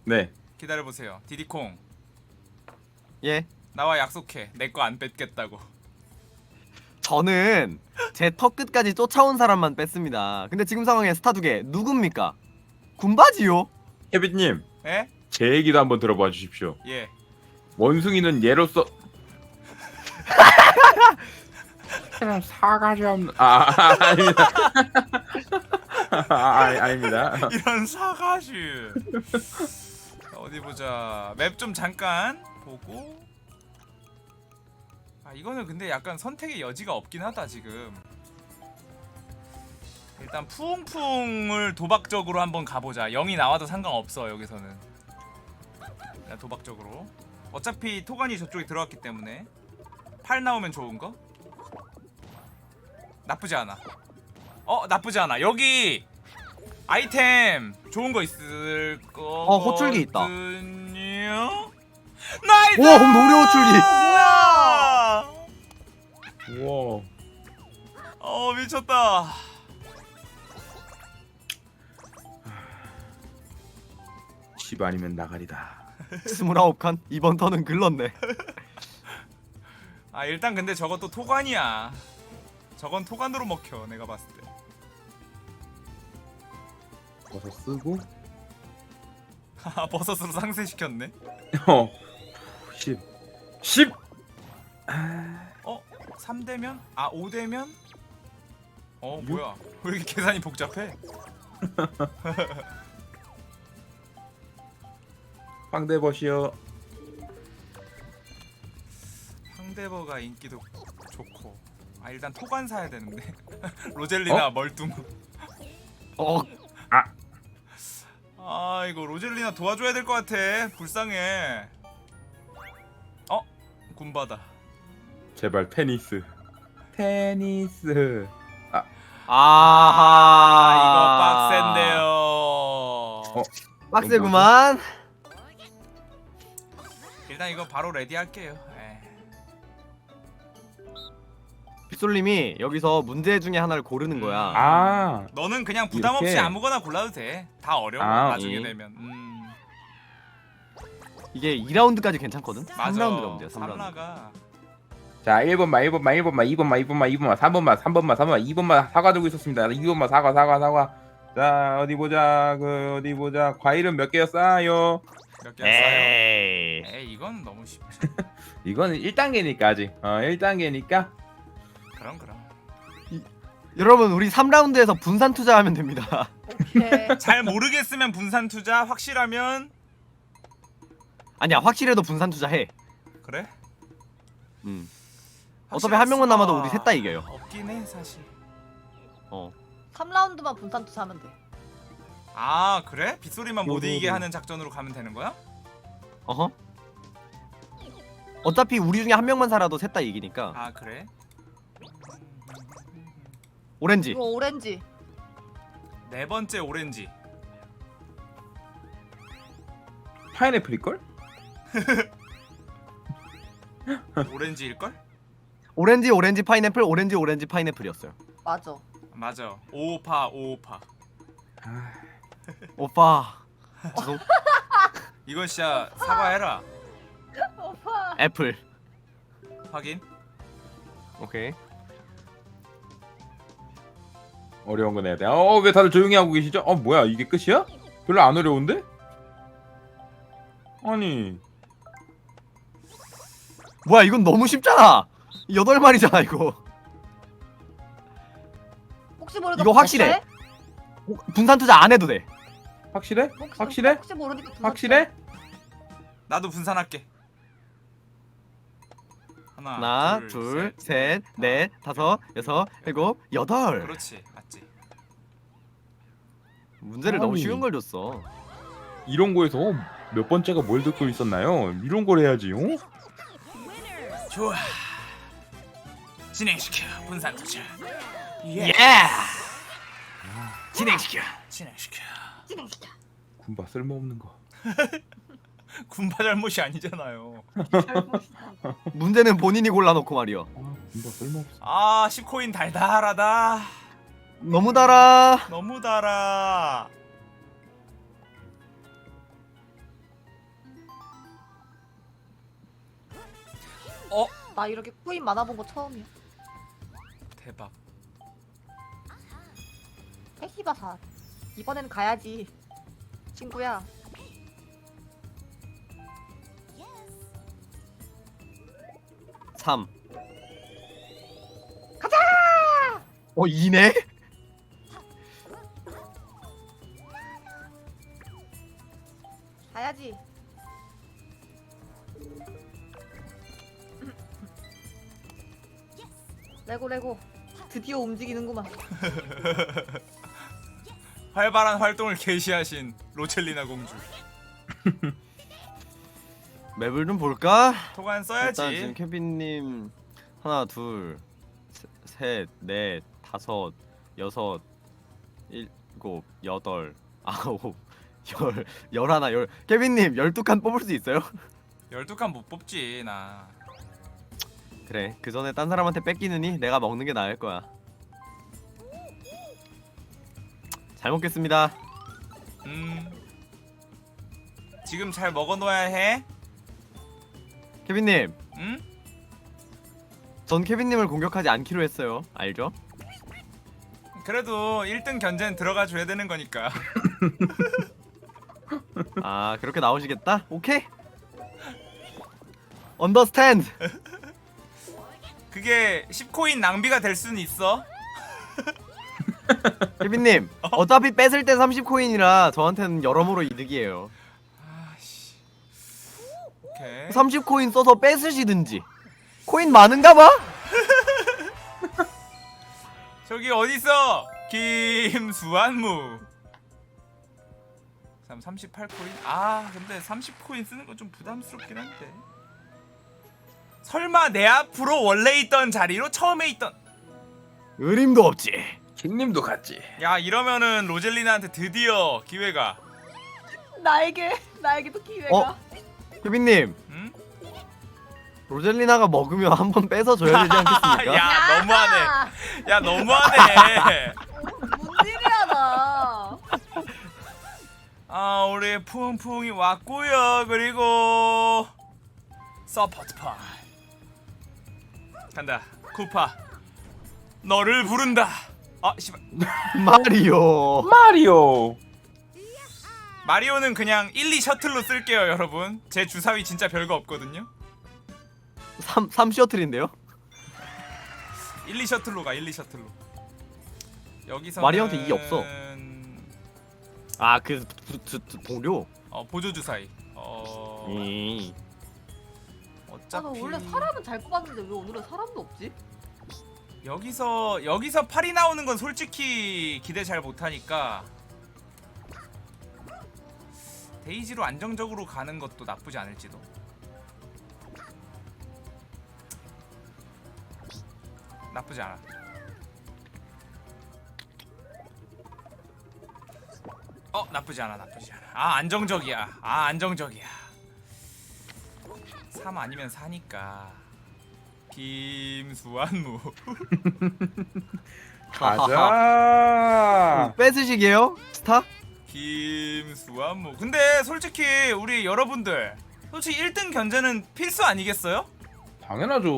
네. 기다려보세요. 디디콩 예. 나와 약속해. 내 거 안 뺏겠다고. 저는 제 턱 끝까지 쫓아온 사람만 뺐습니다. 근데 지금 상황에 스타 2개 누굽니까? 군바지요. 케빈님. 에? 제 얘기도 한번 들어봐 주십시오. 예. 원숭이는 얘로서 사가지 없는 아닙니다. 아닙니다. 이런 사가슈. 어디 보자. 맵 좀 잠깐 보고. 아 이거는 근데 약간 선택의 여지가 없긴 하다 지금. 일단 푸웅푸웅을 도박적으로 한번 가보자. 0이 나와도 상관없어 여기서는. 그냥 도박적으로. 어차피 토간이 저쪽에 들어갔기 때문에 8 나오면 좋은 거? 나쁘지 않아. 나쁘지 않아. 여기 아이템 좋은 거 있을 거. 호출기 있다. 나이스! 우와, 노래 호출기. 뭐야? 우와. 미쳤다. 집 아니면 나가리다. 29칸 이번 턴은 글렀네. 아 일단 근데 저것도 토관이야. 저건 토관으로 먹혀 내가 봤을 때. 버섯 쓰고. 버섯으로 상쇄시켰네. 10. 3대면? 5대면? 뭐야? 왜 이렇게 계산이 복잡해? 빵대버시요. 황대버가 인기도 좋고. 일단 토관 사야 되는데. 로젤리나 멀뚱. 이거 로젤리나 도와줘야 될 것 같아. 불쌍해. 군바다. 제발 테니스. 테니스. 아하. 이거 빡센데요. 빡세구만. 일단 이거 바로 레디 할게요. 빗솔님이 여기서 문제 중에 하나를 고르는 거야. 아. 너는 그냥 부담 없이 이렇게? 아무거나 골라도 돼. 다 어려워. 아, 나중에 예. 되면. 이게 2라운드까지 괜찮거든. 맞아. 3라운드가 문제야. 3라운드. 삼라가 자, 1번만, 2번만, 3번만, 2번만 사과 들고 있었습니다. 2번만 사과. 자, 어디 보자. 과일은 몇 개였어요? 몇 개 쌌어요? 에이. 이건 너무 쉽지. 이거는 1단계니까 아직. 1단계니까. 그럼. 여러분 우리 3라운드에서 분산 투자하면 됩니다. 오케이. 잘 모르겠으면 분산 투자, 확실하면 아니야, 확실해도 분산 투자해. 그래? 어차피 한 명만 남아도 우리 셋 다 이겨요. 없긴 해 사실. 3라운드만 분산 투자하면 돼. 그래? 빗소리만 못 이기게 하는 작전으로 가면 되는 거야? 어허. 어차피 우리 중에 한 명만 살아도 셋 다 이기니까. 그래? 오렌지. 이거 오렌지. 네 번째 오렌지. 파인애플일걸? 오렌지일걸? 오렌지 파인애플, 오렌지 파인애플이었어요. 맞아. 맞아. 오파. 오빠. 죄송. 이건 진짜 사과해라. 오빠. 애플. 확인. 오케이. 어려운 건 해야 돼. 왜 다들 조용히 하고 계시죠? 뭐야, 이게 끝이야? 별로 안 어려운데? 아니. 뭐야, 이건 너무 쉽잖아. 8마리잖아 이거. 혹시 모르니까 이거 확실해. 분산 투자 안 해도 돼. 확실해? 혹시 모르니까 분산 확실해? 나도 분산할게. 하나, 둘, 셋, 넷, 다섯, 여섯, 일곱, 여덟. 그렇지, 맞지. 문제를 너무 아니. 쉬운 걸 줬어. 이런 거에서 몇 번째가 뭘 듣고 있었나요? 이런 걸 해야지. 좋아. 진행시켜. 분산 투자. 예. 진행시켜. 진행시켜. 군바 쓸모없는 거. 군바 잘못이 아니잖아요. 문제는 본인이 골라놓고 말이야. 군바 쓸모없어. 10코인 달달하다. 너무 달아. 너무 달아. 나 이렇게 코인 많아본 거 처음이야. 대박. 택시바사. 이번에는 가야지. 친구야. 3. 가자! 2네? 가야지. 레고. 드디어 움직이는구만. 활발한 활동을 개시하신 로첼리나 공주. 맵을 좀 볼까? 토간 일단 지금 써야지. 케빈님 하나, 둘, 셋, 넷, 다섯, 여섯, 일곱, 여덟, 아홉, 열, 열하나, 케빈님 12칸 뽑을 수 있어요? 12칸 못 뽑지 나. 그래, 그 전에 딴 사람한테 뺏기느니 내가 먹는 게 나을 거야. 잘 먹겠습니다. 지금 잘 먹어놓아야 해. 케빈님, 응? 전 케빈님을 공격하지 않기로 했어요. 알죠? 그래도 1등 견제는 들어가 줘야 되는 거니까. 아, 그렇게 나오시겠다? 오케이. 언더스탠드. 그게 10코인 낭비가 될 수는 있어. 케빈님, 어차피 뺏을 때 30코인이라 저한테는 여러모로 이득이에요. 아씨. 오케이. 30코인 써서 뺏으시든지. 코인 많은가 봐? 저기 어딨어? 김수환무. 38코인? 아 근데 30코인 쓰는 건 좀 부담스럽긴 한데. 설마 내 앞으로 원래 있던 자리로 처음에 있던. 의림도 없지. 킹님도 갔지. 야 이러면은 로젤리나한테 드디어 기회가. 나에게도 기회가. 케빈님, 응? 로젤리나가 먹으면 한번 뺏어줘야 되지 않겠습니까? 야 너무하네. 야 너무하네. 뭔 일이야 나. 아 우리 풍풍이 왔고요. 그리고 서포트파 간다. 쿠파 너를 부른다. 아 씨발. 마리오. 마리오. 마리오는 그냥 1, 2 셔틀로 쓸게요 여러분. 제 주사위 진짜 별거 없거든요. 3 셔틀인데요? 1, 2 셔틀로 가. 1, 2 셔틀로. 여기서 마리오한테 이 없어. 아, 그 동료. 보조 주사위. 나 어차피 원래 사람은 잘 뽑았는데 왜 오늘은 사람도 없지? 여기서 팔이 나오는 건 솔직히 기대 잘 못하니까 데이지로 안정적으로 가는 것도 나쁘지 않을지도. 나쁘지 않아. 나쁘지 않아. 아 안정적이야. 3 아니면 4니까. 김수환무. 가자. 뺏으시게요? 스타? 김수환무. 근데 솔직히 우리 여러분들 솔직히 1등 견제는 필수 아니겠어요? 당연하죠.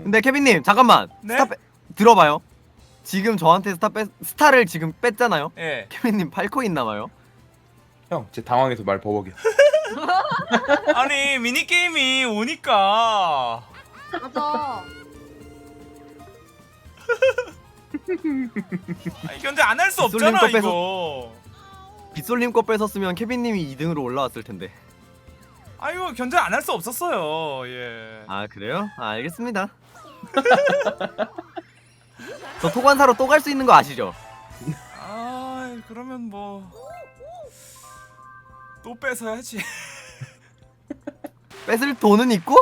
근데 케빈님, 잠깐만. 네? 스타 들어봐요. 지금 저한테 스타를 지금 뺐잖아요. 예. 케빈님 8코인 남아요. 형, 제 당황해서 말 버벅이야. 아니 미니게임이 오니까 맞아. 아니, 견제 안 할 수 빗솔님 없잖아 거 이거. 빗솔님 거 뺏었으면 케빈님이 2등으로 올라왔을 텐데. 아이고 견제 안 할 수 없었어요. 예. 아, 그래요? 아, 알겠습니다. 저 토관사로 또 갈 수 있는 거 아시죠? 아 그러면 뭐 또 뺏어야지. 뺏을 돈은 있고?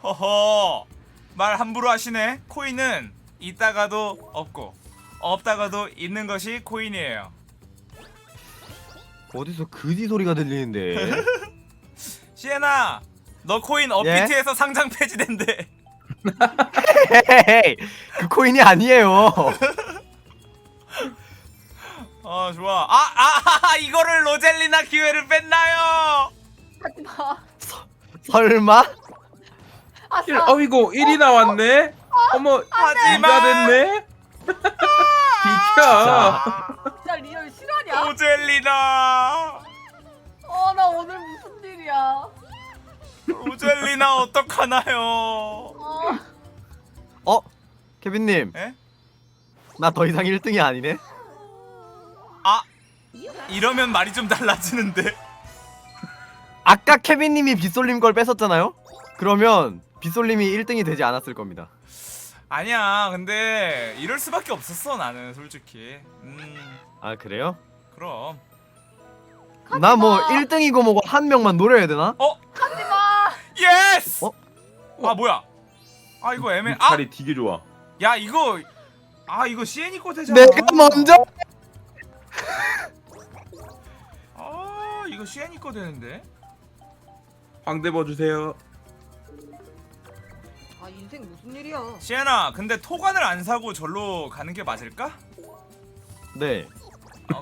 허허 말 함부로 하시네. 코인은 있다가도 없고 없다가도 있는 것이 코인이에요. 어디서 그지 소리가 들리는데? 시에나 너 코인 업비트에서 상장 폐지된대. 헤헤헤이, 그 코인이 아니에요. 좋아. 이거를 로젤리나 기회를 뺐나요? 하지마. 설마? 아싸. 어이구 1이 나왔네. 어머 하지만 이가 됐네. 비켜. 자, 진짜 리얼 실화냐? 로젤리나. 나 오늘 무슨 일이야? 로젤리나 어떡하나요? 어, 케빈님. 에? 나 더 이상 1등이 아니네. 이러면 말이 좀 달라지는데. 아까 케빈님이 빗솔님 걸 뺏었잖아요? 그러면 빗솔님이 1등이 되지 않았을 겁니다. 아니야. 근데 이럴 수밖에 없었어 나는 솔직히. 아 그래요? 그럼. 나 뭐 1등이고 뭐고 한 명만 노려야 되나? 하지마. 예스. 어? 뭐야? 이거 애매. 자리 되게 좋아. 야 이거 CN이 거 되잖아. 내가 먼저? 이거 CN이 거 되는데. 황대버 주세요. 인생 무슨 일이야? 시엔아, 근데 토관을 안 사고 절로 가는 게 맞을까? 네.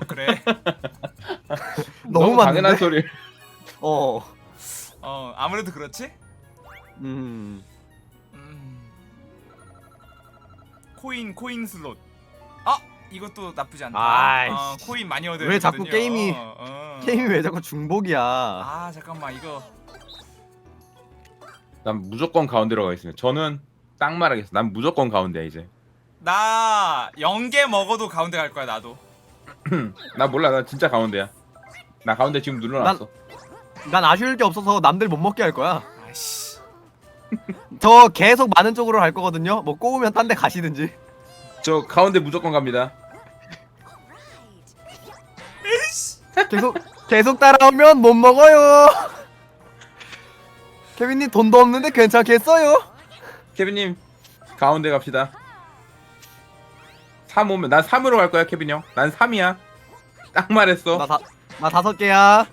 그래. 너무 당연한 많은데? 소리. 아무래도 그렇지? 코인 슬롯. 이것도 나쁘지 않다. 아이씨. 코인 많이 얻어야 왜 자꾸 되거든요. 게임이 왜 자꾸 중복이야? 잠깐만 이거. 난 무조건 가운데로 가겠습니다. 저는 딱 말하겠어. 난 무조건 가운데야 이제. 나 0개 먹어도 가운데 갈 거야 나도. 나 몰라. 나 진짜 가운데야. 나 가운데 지금 눌러놨어. 난 아쉬울 게 없어서 남들 못 먹게 할 거야. 아이씨. 저 계속 많은 쪽으로 갈 거거든요. 뭐 꼬우면 딴 데 가시든지. 저 가운데 무조건 갑니다. 계속 따라오면 못 먹어요. 케빈님 돈도 없는데 괜찮겠어요? 케빈님 가운데 갑시다. 3 오면 난 3으로 갈 거야 케빈 형. 난 3이야. 딱 말했어. 나 5개야.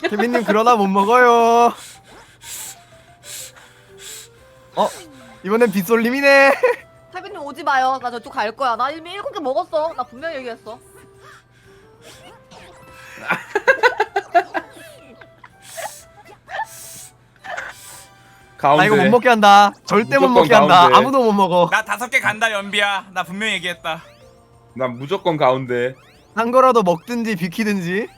케빈님 그러나 못 먹어요. 이번엔 빗솔님이네. 태빈님 오지 마요. 나 저쪽 갈 거야. 나 이미 7개 먹었어. 나 분명히 얘기했어. 가운데. 나 이거 못 먹게 한다. 절대 못 무조건 먹게 한다. 가운데. 아무도 못 먹어. 나 5개 간다 연비야. 나 분명히 얘기했다. 난 무조건 가운데. 한 거라도 먹든지 비키든지.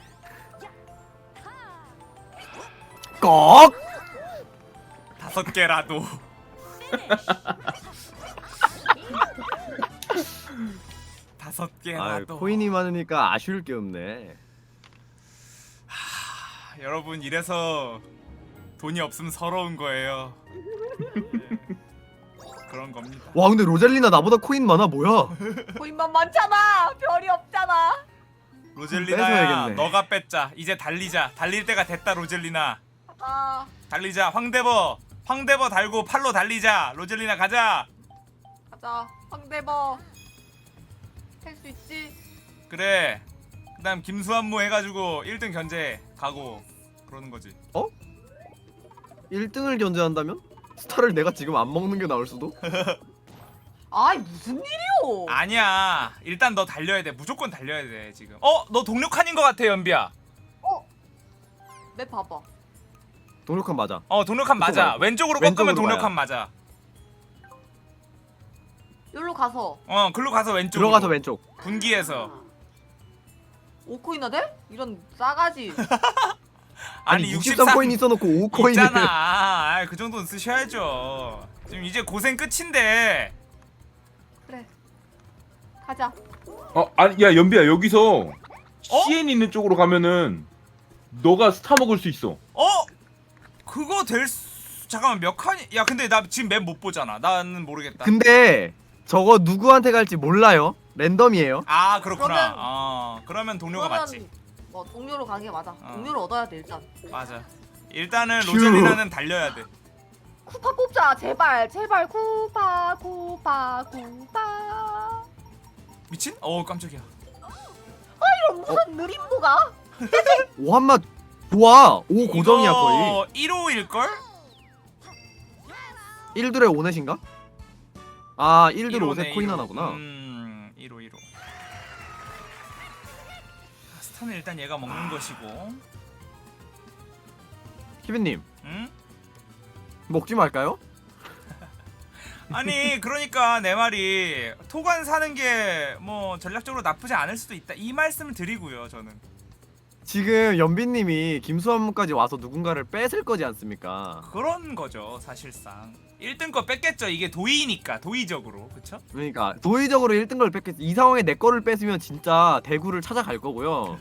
꼭. 5개라도. 다섯 개라도. 코인이 많으니까 아쉬울 게 없네. 여러분 이래서 돈이 없으면 서러운 거예요. 그런 겁니다. 와 근데 로젤리나 나보다 코인 많아 뭐야? 코인만 많잖아. 별이 없잖아. 로젤리나야, 뺏어야겠네. 너가 뺐자. 이제 달리자. 달릴 때가 됐다 로젤리나. 아, 달리자. 황대버 달고 팔로 달리자. 로젤리나 가자. 가자. 황대버. 할 수 있지. 그래. 그다음 김수한무 해가지고 1등 견제 가고 그러는 거지. 1등을 견제한다면? 스타를 내가 지금 안 먹는 게 나을 수도? 아이 무슨 일이요? 아니야. 일단 너 달려야 돼. 무조건 달려야 돼 지금. 너 동력한인 것 같아 연비야. 맵 봐봐. 동력한 맞아. 동력한 맞아. 가요. 왼쪽으로 왼쪽으로 꺾으면 동력한 가요. 맞아. 여기로 가서 글로 가서 왼쪽. 들어가서 왼쪽. 분기에서. 5코이나 돼? 이런 싸가지. 아니 63코인 있어놓고 5코인을. 있잖아. 그 정도는 쓰셔야죠. 지금 이제 고생 끝인데. 그래. 가자. 아니 야 연비야 여기서 CN 있는 쪽으로 가면은 너가 스타 먹을 수 있어. 그거 잠깐만 몇 칸이? 야 근데 나 지금 맵 못 보잖아. 나는 모르겠다. 근데 저거 누구한테 갈지 몰라요. 랜덤이에요. 그렇구나. 그러면 동료가 맞지. 뭐 동료로 가는 게 맞아. 어. 동료를 얻어야 돼 일단. 맞아. 일단은 휴. 로젤리나는 달려야 돼. 쿠파 뽑자. 제발 쿠파. 미친? 깜짝이야. 이런 무슨 느림보가? 오 한맛 좋아. 5 고정이야 거의. 1호일걸? 1둘에 5넷인가? 아 1둘 1호네, 5셋 코인 1호. 하나구나. 1호. 스타는 일단 얘가 먹는 것이고. 키비님 응? 먹지 말까요? 아니 그러니까 내 말이 토관 사는 게 뭐 전략적으로 나쁘지 않을 수도 있다 이 말씀을 드리고요 저는. 지금 연빈님이 김수환까지 와서 누군가를 뺏을 거지 않습니까? 그런 거죠 사실상. 1등 거 뺐겠죠. 이게 도의니까 도의적으로 그쵸? 그러니까 도의적으로 1등 걸 뺏겠지. 이 상황에 내 거를 뺏으면 진짜 대구를 찾아갈 거고요.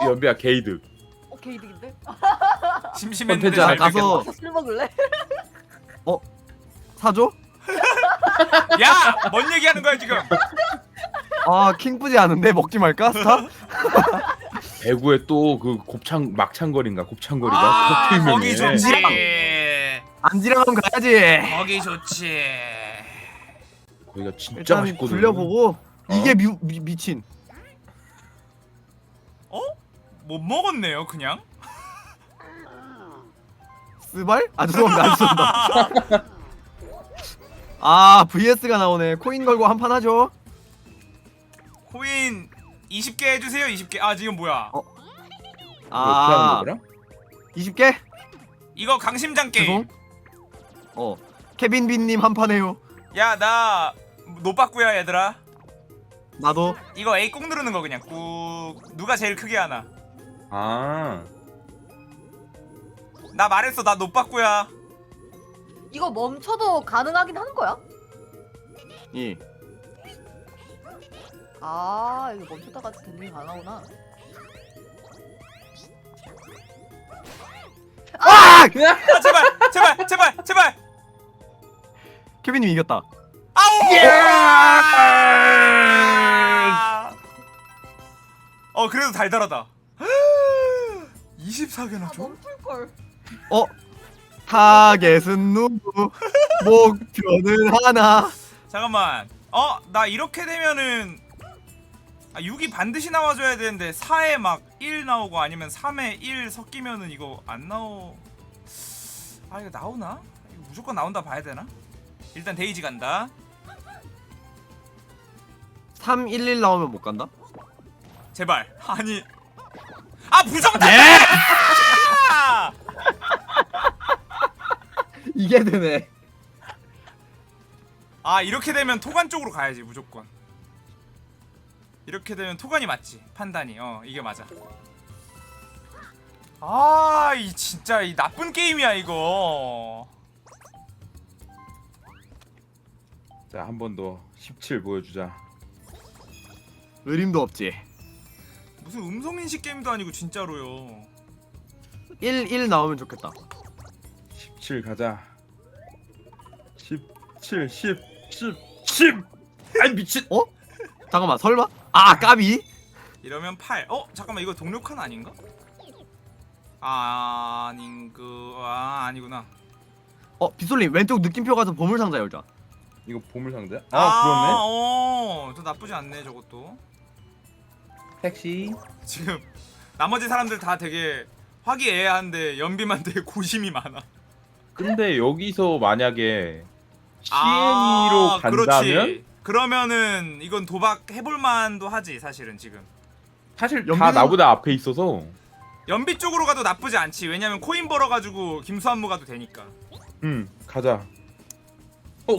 연비야 게이드. 오케이 이득인데? 심심했는데 컨텐츠 하나 잘 뺐겠다. 가서 술 먹을래? 사줘? 야! 뭔 얘기하는 거야 지금? 아 킹쁘지 않은데 먹지 말까 스타? 대구에 또 그 곱창 막창거리인가 곱창거리가 아 그렇게 거기 유명해. 좋지. 안지랑하면 가야지. 거기 좋지. 거기가 진짜 일단 맛있거든. 굴려보고 이게 미친. 어? 못 먹었네요 그냥? 스발? 아 죄송합니다 안 죄송합니다. 아 VS가 나오네. 코인 걸고 한 판 하죠. 코인 20개 해주세요 20개. 아 지금 뭐야? 아 20개? 이거 강심장 게임. 죄송. 케빈빈님 한 판 해요. 야 나 노빠꾸야 얘들아. 나도. 이거 A 꾹 누르는 거 그냥 꾹. 누가 제일 크게 하나. 아 나 말했어 나 노빠꾸야. 이거 멈춰도 가능하긴 하는 거야? 이. 아 이거 멈췄다가 댕댕이 가능하구나. 아! 아 제발 제발 제발 제발. 케빈님 이겼다. 아우! 예! 그래도 달달하다. 24개나 아 줘? 멈출 걸. 타겟은 누구? 목표는 하나. 잠깐만. 나 이렇게 되면은 6이 반드시 나와줘야 되는데 4에 막 1 나오고 아니면 3에 1 섞이면은 이거 안 나오. 이거 나오나? 이거 무조건 나온다 봐야 되나? 일단 데이지 간다. 311 나오면 못 간다? 제발. 아니. 부정타! 이게 되네. 이렇게 되면 토관 쪽으로 가야지 무조건. 이렇게 되면 토관이 맞지 판단이. 이게 맞아. 이 진짜 이 나쁜 게임이야 이거. 자 한 번 더 17 보여주자. 의림도 없지. 무슨 음성인식 게임도 아니고 진짜로요. 11 나오면 좋겠다. 17 가자. 17 10 아이 미친. 잠깐만 설마? 아 까비? 이러면 8. 잠깐만 이거 동료 칸 아닌가? 아니구나. 빗솔님 왼쪽 느낌표 가서 보물상자 열자. 이거 보물 상자야? 저 나쁘지 않네 저것도. 택시. 지금 나머지 사람들 다 되게 화기애애한데 연비만 되게 고심이 많아. 근데 여기서 만약에 CNE로 간다면 그렇지. 그러면은 이건 도박 해볼 만도 하지 사실은 지금. 사실 다 연비는- 나보다 앞에 있어서. 연비 쪽으로 가도 나쁘지 않지. 왜냐면 코인 벌어가지고 김수한무 가도 되니까. 가자.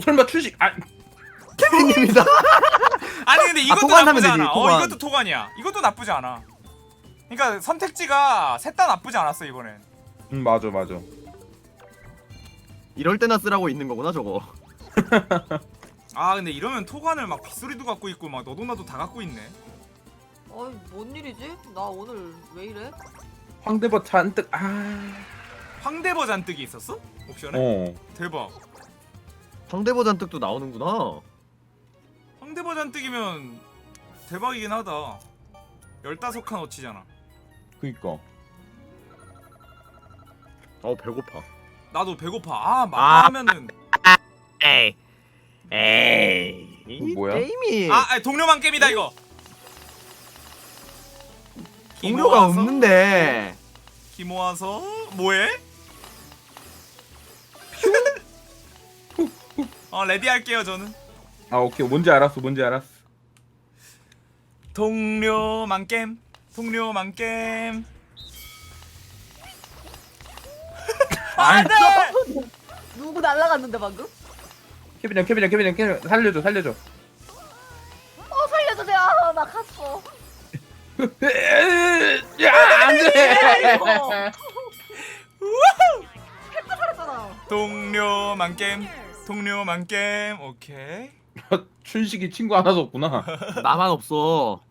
설마 출시? 케빈님이다. 아니 근데 이것도 토관 사면 나쁘지 되지, 않아. 토관. 이것도 토관이야. 이것도 나쁘지 않아. 그러니까 선택지가 셋 다 나쁘지 않았어 이번엔. 맞아. 이럴 때나 쓰라고 있는 거구나 저거. 근데 이러면 토관을 막 빗소리도 갖고 있고 막 너도 나도 다 갖고 있네. 뭔 일이지? 나 오늘 왜 이래? 황대버 잔뜩. 황대버 잔뜩이 있었어? 옵션에? 대박. 상대보단 뜻도 나오는구나. 황대버 잔뜩이면 대박이긴 하다. 15칸 어치잖아. 그니까. 배고파. 나도 배고파. 막하면은 에이. 이 뭐야? 게임이 동료만 게임이다 이거. 동료가 없는데. 기 모아서 뭐해? 레디 할게요 저는. 오케이. 뭔지 알았어. 동료만 게임. 동료 만겜. 아이, 누구 날라갔는데 방금? 케빈 살려줘. 살려주세요. 나 갔어. 야 안돼. 이거. 햄버 살았잖아. 동료 만겜. 동료 만겜. 오케이. 춘식이 친구 하나도 없구나. 나만 없어.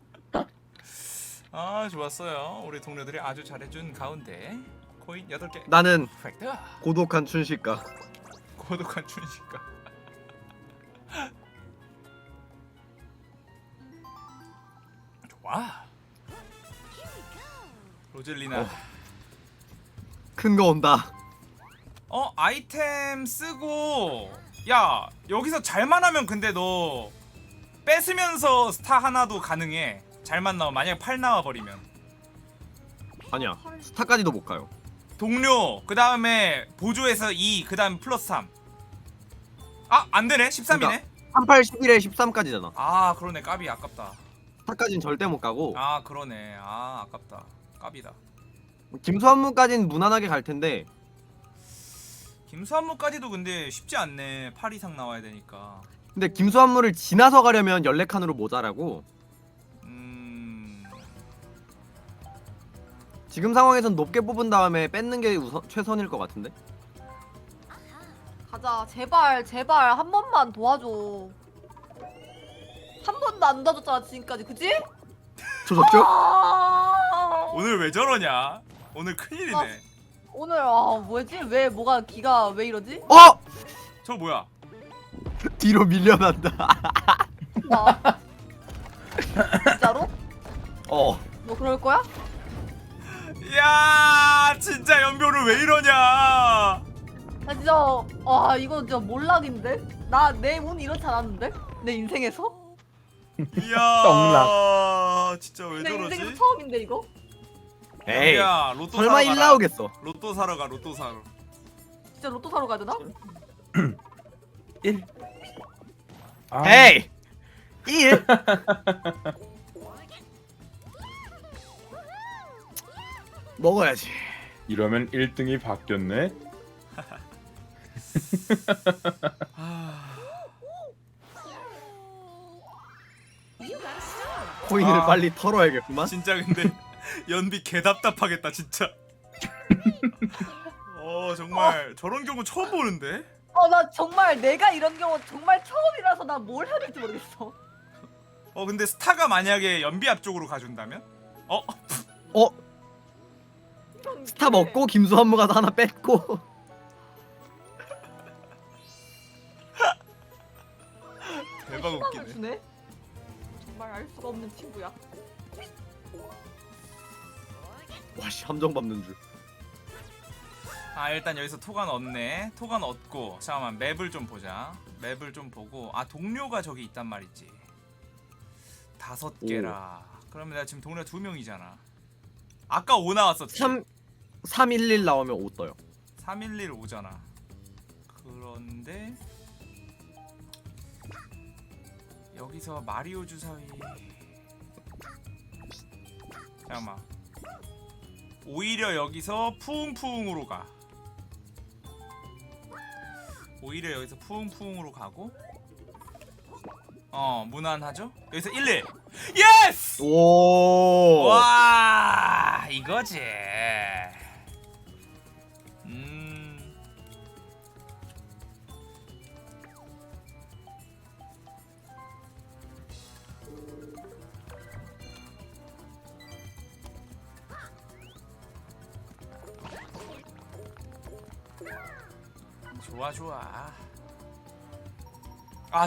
아 좋았어요. 우리 동료들이 아주 잘해준 가운데 코인 8개. 나는 퍼펙트. 고독한 춘식가. 고독한 춘식가. 좋아. 로젤리나. 큰 거 온다. 아이템 쓰고 야 여기서 잘만 하면 근데 너 뺏으면서 스타 하나도 가능해. 잘만 나와. 만약에 8 나와버리면 아니야. 스타까지도 못 가요. 동료 그 다음에 보조에서 2 그 다음 플러스 3. 아 안되네. 13이네. 그러니까 38, 11에 13까지잖아. 아 그러네. 까비 아깝다. 스타까지는 절대 못 가고 아 그러네. 아 아깝다. 까비다. 김수환무까지는 무난하게 갈 텐데 김수한무까지도 근데 쉽지 않네. 8 이상 나와야 되니까. 근데 김수환무를 지나서 가려면 14칸으로 모자라고 지금 상황에선 높게 뽑은 다음에 뺏는 게 최선일 것 같은데? 가자. 제발 한 번만 도와줘. 한 번도 안 도와줬잖아 지금까지. 그지? 조졌죠? 오늘 왜 저러냐? 오늘 큰일이네. 오늘 뭐지? 왜 뭐가 기가 왜 이러지? 어! 저 뭐야? 뒤로 밀려난다. 나 진짜로? 어. 너 그럴 거야? 야 진짜 연표를 왜 이러냐? 나 진짜 이거 진짜 몰락인데? 나 내 운 이렇지 않았는데? 내 인생에서? 이야 떡락. 진짜 왜 내 인생에서 저러지? 처음인데 이거? 에이. 야 로또 설마 사러 1 가라. 나오겠어. 로또 사러 가. 로또 사러. 진짜 로또 사러 가야 되나? 1. 아, 에이! 1! 먹어야지. 이러면 1등이 바뀌었네. 코인을 아. 빨리 털어야겠구만. 진짜 근데 연비 개 답답하겠다 진짜. 정말 저런 경우 처음 보는데. 나 정말 내가 이런 경우 정말 처음이라서 나 뭘 해야 될지 모르겠어. 근데 스타가 만약에 연비 앞쪽으로 가준다면? 스타 먹고 김수환무가 하나 뺐고 대박 희망을 웃기네. 주네. 정말 알 수가 없는 친구야. 와씨 함정 밟는 줄. 일단 여기서 토간 얻네. 토간 얻고 잠깐만 맵을 좀 보자. 맵을 좀 보고 동료가 저기 있단 말이지. 5개라. 그러면 내가 지금 동료 2명이잖아. 아까 5 나왔었지. 311 나오면 5 떠요. 311 오잖아. 그런데 여기서 마리오 주사위. 잠깐만. 오히려 여기서 푸웅푸웅으로 가. 오히려 여기서 푸웅푸웅으로 가고. 무난하죠? 여기서 11. 예스! 오. 와, 이거지. 좋아 좋아.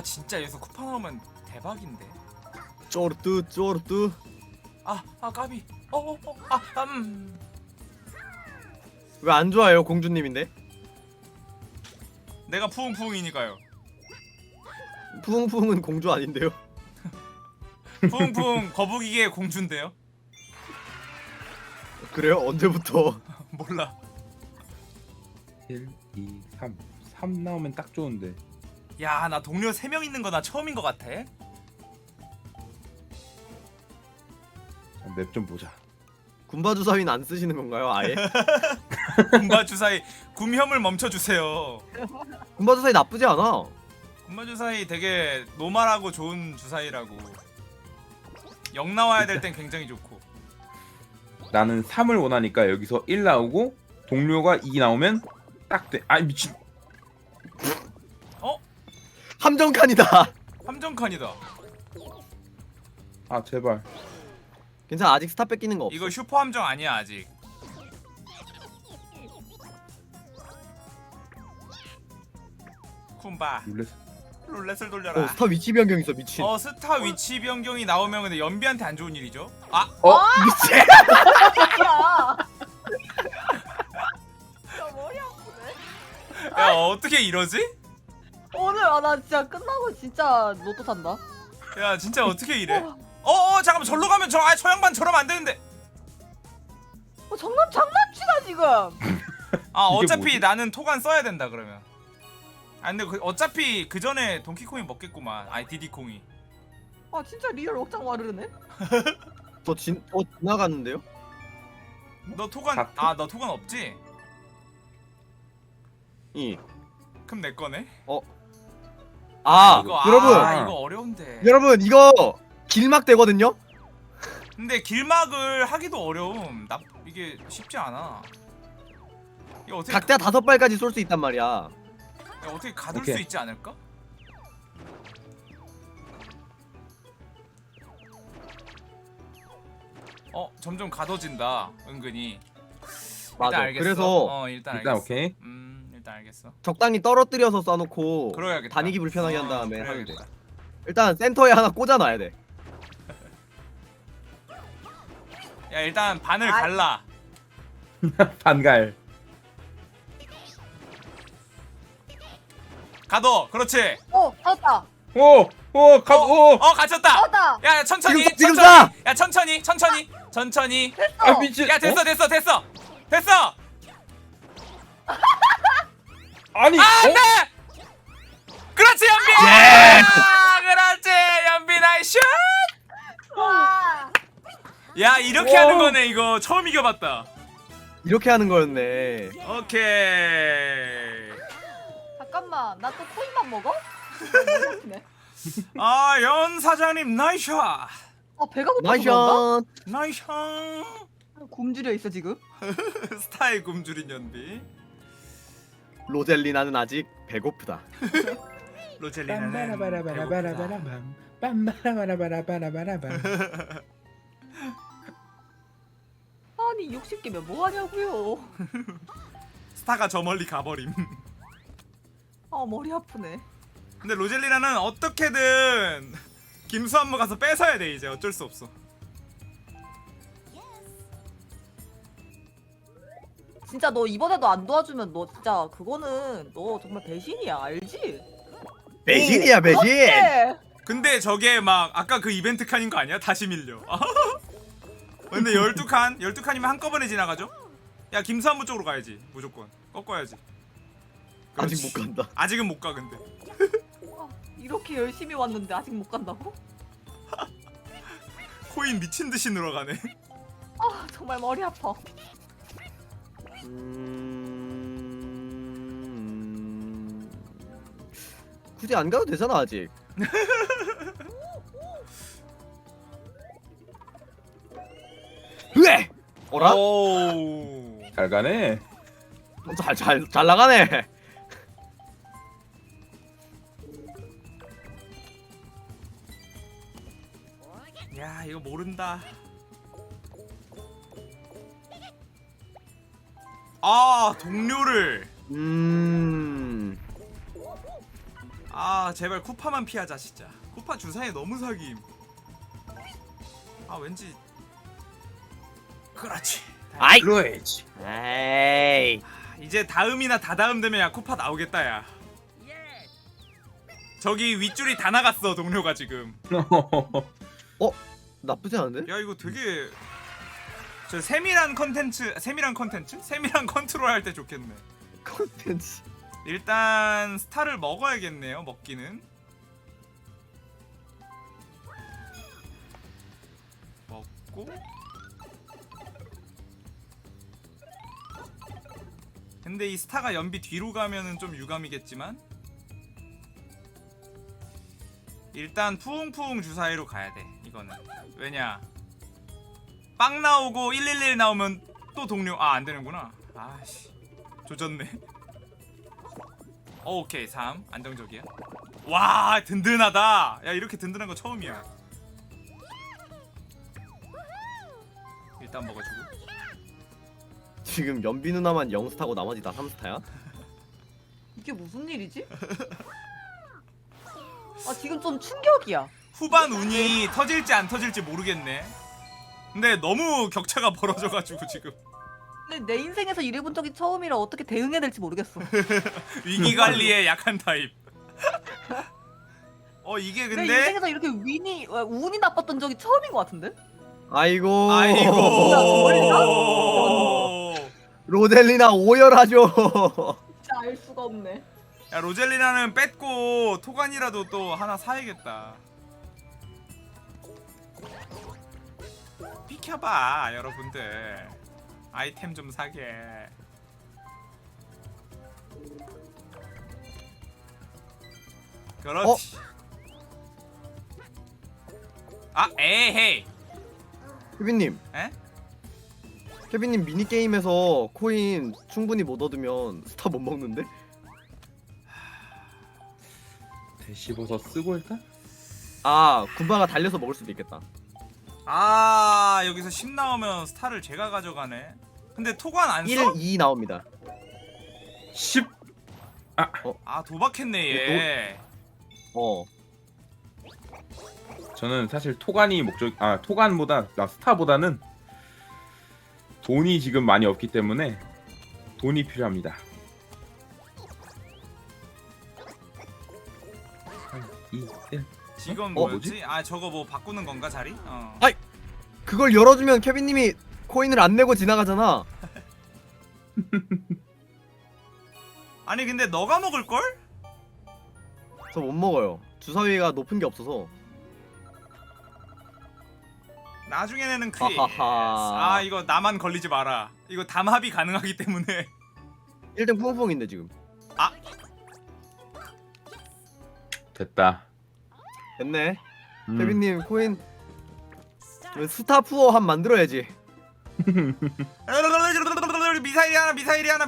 진짜 여기서 쿠파 나오면 대박인데. 쪼르뚜. 까비. 왜 안 좋아요 공주님인데? 내가 푸웅푸웅이니까요. 푸웅푸웅은 공주 아닌데요? 푸웅푸웅 거북이의 공주인데요. 그래요? 언제부터? 몰라. 1, 2, 3. 3 나오면 딱 좋은데. 야, 나 동료 3명 있는 거 나 처음인 것 같아. 맵 좀 보자. 군바 주사위는 안 쓰시는 건가요, 아예? 군바 주사위 굼혐을 멈춰주세요. 군바 주사위 나쁘지 않아. 군바 주사위 되게 노멀하고 좋은 주사위라고. 0 나와야 될 땐 굉장히 좋고. 나는 3을 원하니까 여기서 1 나오고 동료가 2 나오면 딱 돼. 아 미친. 함정칸이다. 함정칸이다. 아 제발. 괜찮아, 아직 스타 뺏기는 거 없어. 이거 슈퍼 함정 아니야 아직. 쿰바 룰렛. 룰렛을 돌려라. 스타 위치 변경 있어, 미친. 스타 위치 변경이 나오면 근데 연비한테 안 좋은 일이죠. 아 미친. 야. 야 머리 아프네. 야 어떻게 이러지? 오늘 나 진짜 끝나고 진짜 로또 산다. 야 진짜 어떻게 이래? 잠깐만 절로 가면 저 양반 저러면 안 되는데. 장난치나 지금. 아 이게 어차피 뭐지? 나는 토간 써야 된다 그러면. 아 근데 어차피 그 전에 동키콩이 먹겠구만. 아니 디디콩이. 아 진짜 리얼 억장 와르르네. 저 지나갔는데요? 너 토간 다트? 너 토간 없지? 이. 그럼 내 거네. 아, 여러분. 이거 어려운데. 여러분, 이거 길막 되거든요? 근데 길막을 하기도 어려움. 이게 쉽지 않아. 이거 어떻게 각자 5발까지 쏠 수 있단 말이야. 어떻게 가둘 오케이. 수 있지 않을까? 점점 가둬진다. 은근히. 맞아. 일단 알겠어. 그래서 일단 일단 알겠어. 오케이. 일단 알겠어. 적당히 떨어뜨려서 쏴놓고 그래야겠다. 다니기 불편하게 한 다음에 하면 돼. 그래야겠다. 일단 센터에 하나 꽂아놔야 돼. 야 일단 반을 아. 갈라. 반갈. 가둬. 그렇지. 떴다. 오 갇혔다. 떴다. 야 천천히. 지금 천천히. 야 천천히. 아 미친. 야 됐어. 아니. 안돼. 그렇지 연비. 예. 그렇지 연비 나이스. 와. 야 이렇게 하는 거네 이거 처음 이겨봤다. 이렇게 하는 거였네. 오케이. 잠깐만 나 또 코인만 먹어? 머리 아프네. 연 사장님 나이스. 배가 고파서 그런가? 나이션. 나이스. 굶주려 있어 지금. 스타일 굶주린 연비. 로젤리나는 아직 배고프다. 로젤리나는 배고프다. 아니 60개면 뭐 하냐고요. 스타가 저 멀리 가버림. 머리 아프네. 근데 로젤리나는 어떻게든 김수한무 가서 뺏어야 돼 이제 어쩔 수 없어. 진짜 너 이번에도 안 도와주면 너 진짜 그거는 너 정말 배신이야 알지? 배신이야, 배신. 어때? 근데 저게 막 아까 그 이벤트 칸인 거 아니야? 다시 밀려. 근데 12칸이면 한꺼번에 지나가죠? 야 김수한무 쪽으로 가야지 무조건 꺾어야지. 그렇지. 아직 못 간다. 아직은 못 가 근데. 이렇게 열심히 왔는데 아직 못 간다고? 코인 미친 듯이 늘어가네. 정말 머리 아파. 굳이 안 가도 되잖아, 아직. 왜? 어라? 오. 잘 가네. 잘 나가네. 야 이거 모른다. 동료를. 제발 쿠파만 피하자 진짜. 쿠파 주사위 너무 사김. 왠지. 그렇지. 아이. 그렇지. 에이. 이제 다음이나 다다음 되면 야 쿠파 나오겠다 야. 저기 윗줄이 다 나갔어 동료가 지금. 나쁘지 않은데? 야 이거 되게 저 세밀한 컨텐츠 세밀한 컨트롤 할 때 좋겠네. 컨텐츠. 일단 스타를 먹어야겠네요. 먹기는 먹고 근데 이 스타가 연비 뒤로 가면은 좀 유감이겠지만 일단 푸웅푸웅 주사위로 가야 돼. 이거는 왜냐 빵 나오고 111 나오면 또 동료. 아 안되는구나. 아씨 조졌네. 오케이 3 안정적이야. 와 든든하다. 야 이렇게 든든한 거 처음이야. 일단 먹어주고. 지금 연비 누나만 0스타고 나머지 다 3스타야? 이게 무슨 일이지? 아 지금 좀 충격이야. 후반 운이 터질지 안 터질지 모르겠네. 근데 너무 격차가 벌어져가지고 지금 근데 내 인생에서 이래본 적이 처음이라 어떻게 대응해야 될지 모르겠어. 위기관리에 약한 타입. 이게 내 근데 인생에서 이렇게 운이 나빴던 적이 처음인 것 같은데? 아이고. 아이고. 로델리나 오열하죠. 진짜 알 수가 없네. 야 로젤리나는 뺐고 토간이라도 또 하나 사야겠다. 비켜봐 여러분들. 아이템 좀 사게. 그렇지. 아 에헤이. 케빈님. 에? 케빈님 미니게임에서 코인 충분히 못 얻으면 스타 못 먹는데? 대씹어서 쓰고 일단. 아 군바가 달려서 먹을 수도 있겠다. 아 여기서 10 나오면 스타를 제가 가져가네. 근데 토관 안 1, 써? 2 나옵니다. 10. 아 도박했네 얘. 저는 사실 토간이 목적. 토간보다 나 스타보다는 돈이 지금 많이 없기 때문에 돈이 필요합니다. 3, 2, 1. 지금 뭐지? 뭐였지? 아 저거 뭐 바꾸는 건가 자리? 아이! 그걸 열어주면 케빈님이 코인을 안 내고 지나가잖아. 아니 근데 너가 먹을 걸? 저 못 먹어요. 주사위가 높은 게 없어서. 나중에 내는 퀴즈. 하하하. 아 이거 나만 걸리지 마라. 이거 담합이 가능하기 때문에. 1등 퐁퐁인데 지금. 됐다. 됐네. 케빈님 코인 스타 푸어 한 만들어야지.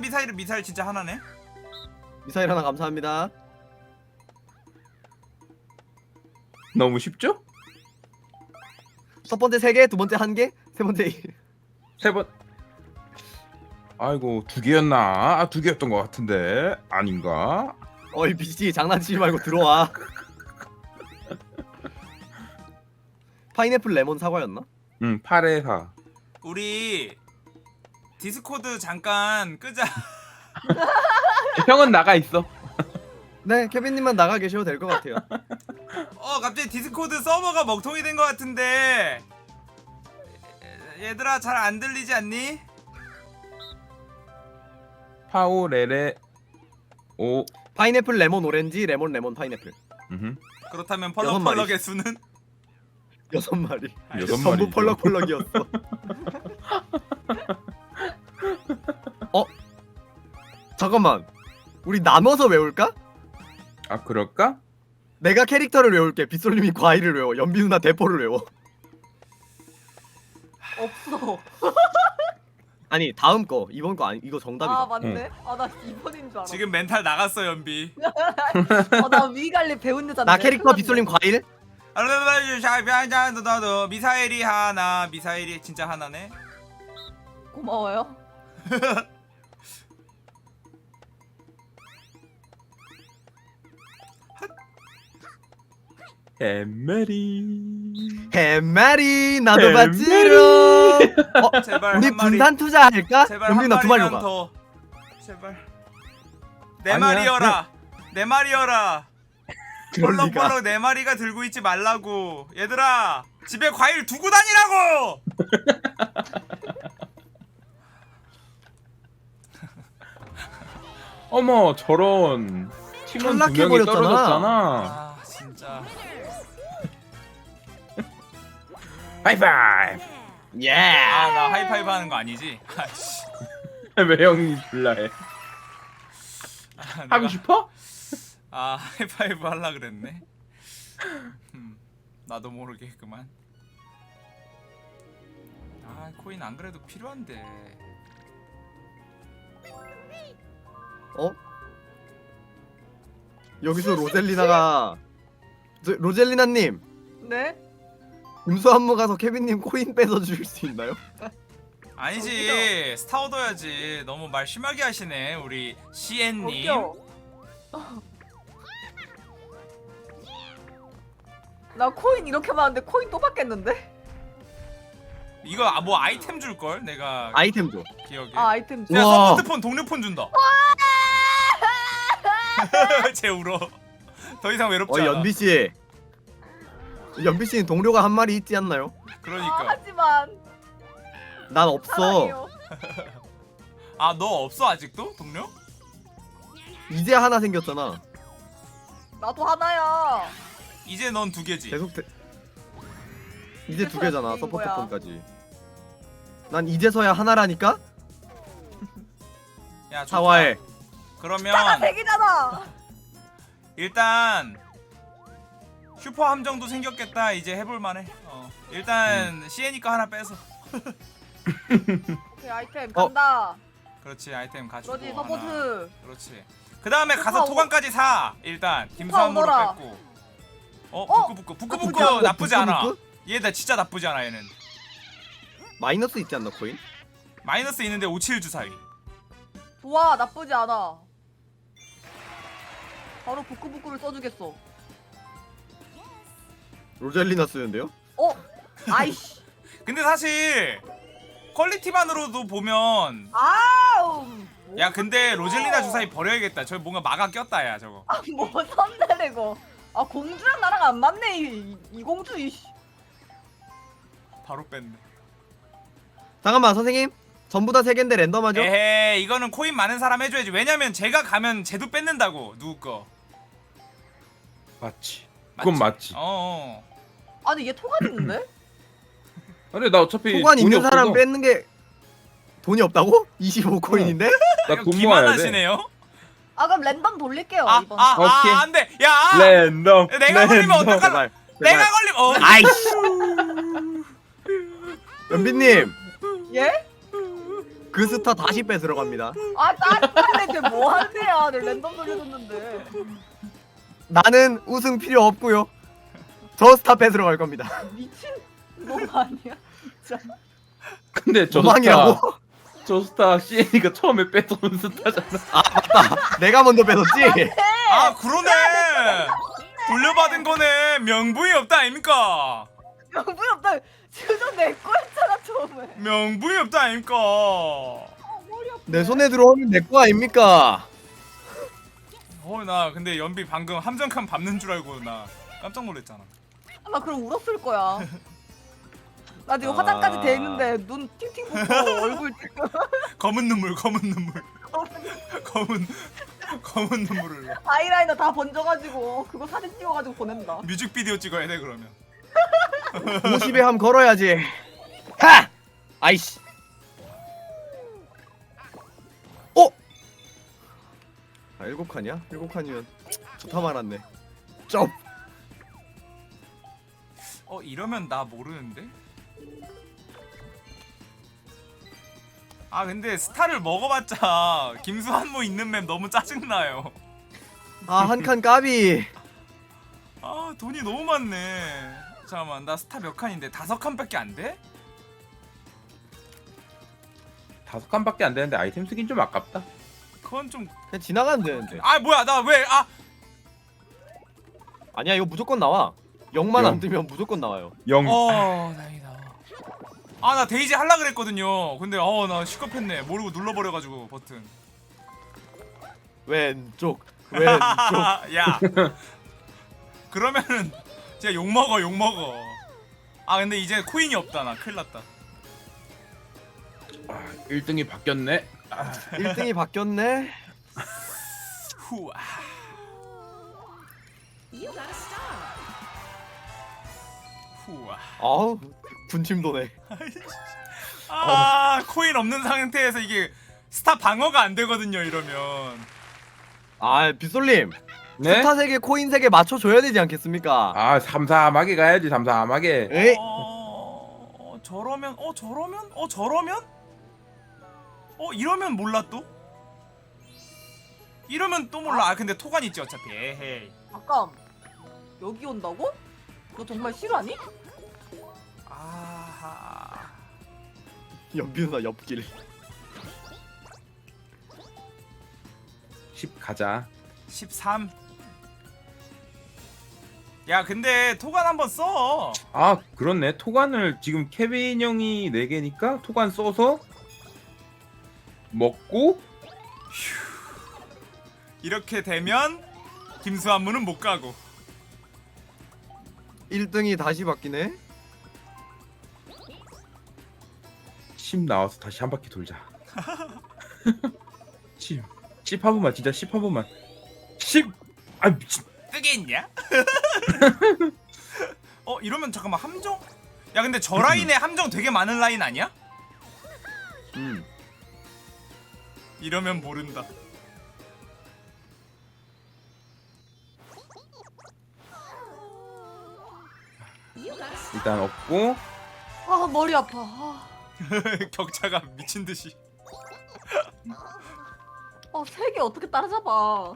미사일 진짜 하나네. 미사일 하나 감사합니다. 너무 쉽죠? 첫 번째 3개, 두 번째 1개, 세 번째 1. 3번. 아이고 2개였나? 2개였던 것 같은데 아닌가? 어이 BC 장난치지 말고 들어와. 파인애플 레몬 사과였나? 8에 4. 우리 디스코드 잠깐 끄자. 형은 나가 있어. 네, 케빈님만 나가 계셔도 될 것 같아요. 갑자기 디스코드 서버가 먹통이 된 것 같은데. 얘들아 잘 안 들리지 않니? 파오 레레 오. 파인애플 레몬 오렌지 레몬 레몬 파인애플. 그렇다면 여섯 마리. 펄럭펄럭의 수는? 6마리. 여섯 전부 마리죠. 펄럭펄럭이었어. 잠깐만. 우리 나눠서 외울까? 아 그럴까? 내가 캐릭터를 외울게. 빗솔님이 과일을 외워. 연비 누나 대포를 외워. 없어. 아니 다음 거 이번 거 아니 이거 정답이다. 아 맞네. 아 나 2번인 줄 알아. 지금 멘탈 나갔어 연비. 나 위갈래 배운 여자인데. 나 캐릭터 빗솔님 과일? 미사일이 하나. 미사일이 진짜 하나네. 고마워요. 엠메리. 햄마리 나도 햄마리. 봤지롱. 제발 우리 한 마리. 분산 투자할까? 제발 연비 한 누나 2마리로 마리만 가. 더. 제발. 내 아니야, 말이여라. 내 말이여라. 그럴 리가. 펄럭펄럭 내 마리가 들고 있지 말라고. 얘들아 집에 과일 두고 다니라고. 어머 저런. 팀원 2명이 탈락해버렸잖아. 떨어졌잖아. 아 진짜. 하이파이브. 예. 아 나 하이파이브 하는 거 아니지? 아씨. 왜 형이 불러해? 하고 싶어? 아 하이파이브 하려 그랬네. 나도 모르게 그만. 아 코인 안 그래도 필요한데. 어? 여기서 로젤리나가 로젤리나님 네? 임수한무 가서 케빈님 코인 뺏어 줄 수 있나요? 아니지 스타 얻어야지. 너무 말 심하게 하시네 우리 CN님. 어때요? 나 코인 이렇게 많은데 코인 또 받겠는데? 이거 뭐 아이템 줄걸? 내가 아이템 줘. 기억에. 아 아이템 야 우와. 서포트폰 동료폰 준다. 쟤 울어. 더 이상 외롭지 않아. 연비 씨. 연비 씨는 동료가 한 마리 있지 않나요? 그러니까. 하지만 난 없어. 사랑해요. 아 너 없어 아직도 동료? 이제 하나 생겼잖아. 나도 하나야. 이제 넌 2개지. 계속 이제 2개잖아. 이제서야 거야. 서포트폰까지. 난 이제서야 하나라니까. 야 좋다. 사과해. 그러면 나가 100이잖아. 일단 슈퍼 함정도 생겼겠다. 이제 해볼만해. 일단 CN이니까 하나 빼서. 오케이 아이템 간다. 그렇지 아이템 가지고. 그러지 하나. 서포트. 그렇지. 그 다음에 가서 슈퍼 토관까지 사. 일단 김수한무로 오너라. 뺐고. 어? 부끄부끄 나쁘지 않아. 부끄부끄? 얘 나 진짜 나쁘지 않아 얘는. 마이너스 있지 않나 코인? 마이너스 있는데 57 주사위. 좋아 나쁘지 않아. 바로 부끄부끄를 써주겠어. 로젤리나 쓰는데요? 어? 아이씨. 근데 사실 퀄리티만으로도 보면 아우. 야 근데 로젤리나 주사위 버려야겠다. 저 뭔가 마가 꼈다 야 저거. 뭐 선대래고. 아 공주랑 나랑 안 맞네 이 공주 이씨. 바로 뺐네. 잠깐만 선생님. 전부 다 3개인데 랜덤하죠? 에헤 이거는 코인 많은 사람 해줘야지. 왜냐면 제가 가면 쟤도 뺏는다고 누구 거. 맞지. 그건 맞지. 어. 아니 얘 토간 있는데? 근데 나 어차피 토관 돈이 있는 사람 없어서 뺏는 게 돈이 없다고? 25코인인데? 나돈 모아야 돼. 기만하시네요. 아 그럼 랜덤 돌릴게요 이번. 오케이. 안돼. 야. 랜덤. 내가 걸리면 어떡할라? 제발. 내가 걸리면 아이씨. 연비님 예? 그 스타 다시 뺏으러 갑니다. 아 짜증나네 쟤뭐 하세요? 내 랜덤 돌려줬는데. 나는 우승 필요 없고요. 저 스타 뺏으러 갈 겁니다. 미친 놈 아니야? 진짜. 근데 저 도망이라고? 스타 저 스타 CN이가 처음에 뺏어온 스타잖아. 내가 먼저 뺏었지? 아 그러네. 돌려받은 거네. 명분이 없다 아닙니까? 명분이 없다. 지금 내 거였잖아 처음에. 명분이 없다 아닙니까? 머리 아파. 내 손에 들어오면 내 거 아닙니까? 나 근데 연비 방금 함정칸 밟는 줄 알고 나 깜짝 놀랐잖아. 나 그럼 울었을 거야. 나 지금 아. 화장까지 돼 있는데 눈 팅팅 붓고 얼굴 지금 검은 눈물 검은 눈물을 흘려. 아이라이너 다 번져가지고 그거 사진 찍어가지고 보낸다. 뮤직비디오 찍어야 돼 그러면. 50에 함 걸어야지. 하! 아이씨. 어? 아 7칸이야? 7칸이면 좋다 말았네. 점. 이러면 나 모르는데? 아 근데 스타를 먹어봤자 김수한무 있는 맵 너무 짜증나요. 아 한 칸 까비. 아 돈이 너무 많네. 잠깐만 나 스타 몇 칸인데 5칸밖에 안 돼? 5칸밖에 안 되는데 아이템 쓰긴 좀 아깝다. 그건 좀... 그냥 지나가면 되는데. 아 뭐야 나 왜... 아니야 이거 무조건 나와. 0만 영. 안 뜨면 무조건 나와요. 0. 다행이다. 아 나 데이지 할라 그랬거든요. 근데 나 시겁했네. 모르고 눌러버려가지고 버튼. 왼쪽 왼쪽. 야 그러면은 진짜 욕먹어. 아 근데 이제 코인이 없다. 나 큰일 났다. 1등이 바뀌었네. 1등이 바뀌었네. 후아. 후아. 아우 군침 도네. 코인 없는 상태에서 이게 스타 방어가 안 되거든요 이러면. 아 빗솔님 네? 스타 세계 코인 세계 맞춰줘야 되지 않겠습니까? 아 삼삼하게 가야지 삼삼하게. 에이 저러면 이러면 몰라 또? 이러면 또 몰라. 아 근데 토간 있지 어차피. 에헤이. 잠깐. 여기 온다고? 너 정말 실화니? 아하. 연비누나 옆길 10 가자. 13. 야 근데 토간 한번 써. 아 그렇네. 토관을 지금 케빈 형이 4개니까 토관 써서 먹고 이렇게 되면 김수한무는 못 가고. 1등이 다시 바뀌네. 10 나와서 다시 한 바퀴 돌자. 10 한 번만 진짜 10 한 번만. 10. 아 미친. 뜨겠냐? 이러면 잠깐만 함정? 야 근데 저 라인에 함정 되게 많은 라인 아니야? 이러면 모른다. 일단 없고 아 머리 아파. 아, 격차가 미친 듯이. 3개 어떻게 따라잡아?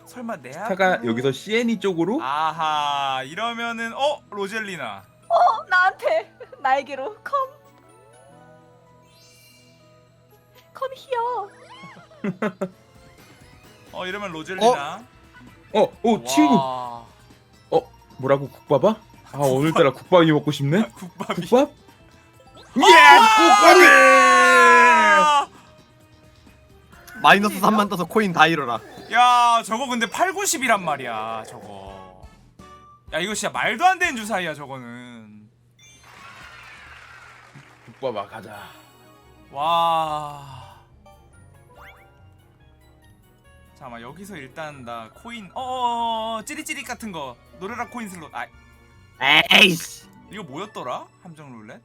설마 내 스타가 앞으로? 여기서 CNE 쪽으로 아하 이러면은 로젤리나. 나한테 나에게로 come here. 이러면 로젤리나. 친구. 와, 뭐라고 국밥아? 아 오늘따라 국밥이 먹고 싶네. 국밥이. 국밥? 국밥이! 아! 마이너스 3만 떠서 코인 다 잃어라. 야 저거 근데 8, 90이란 말이야 저거. 야 이거 진짜 말도 안 되는 주사위야 저거는. 국밥아 가자. 와. 잠깐만 여기서 일단 나 코인 찌릿찌릿 같은 거 노래라 코인 슬롯. 아 에이씨. 이거 뭐였더라? 함정 룰렛?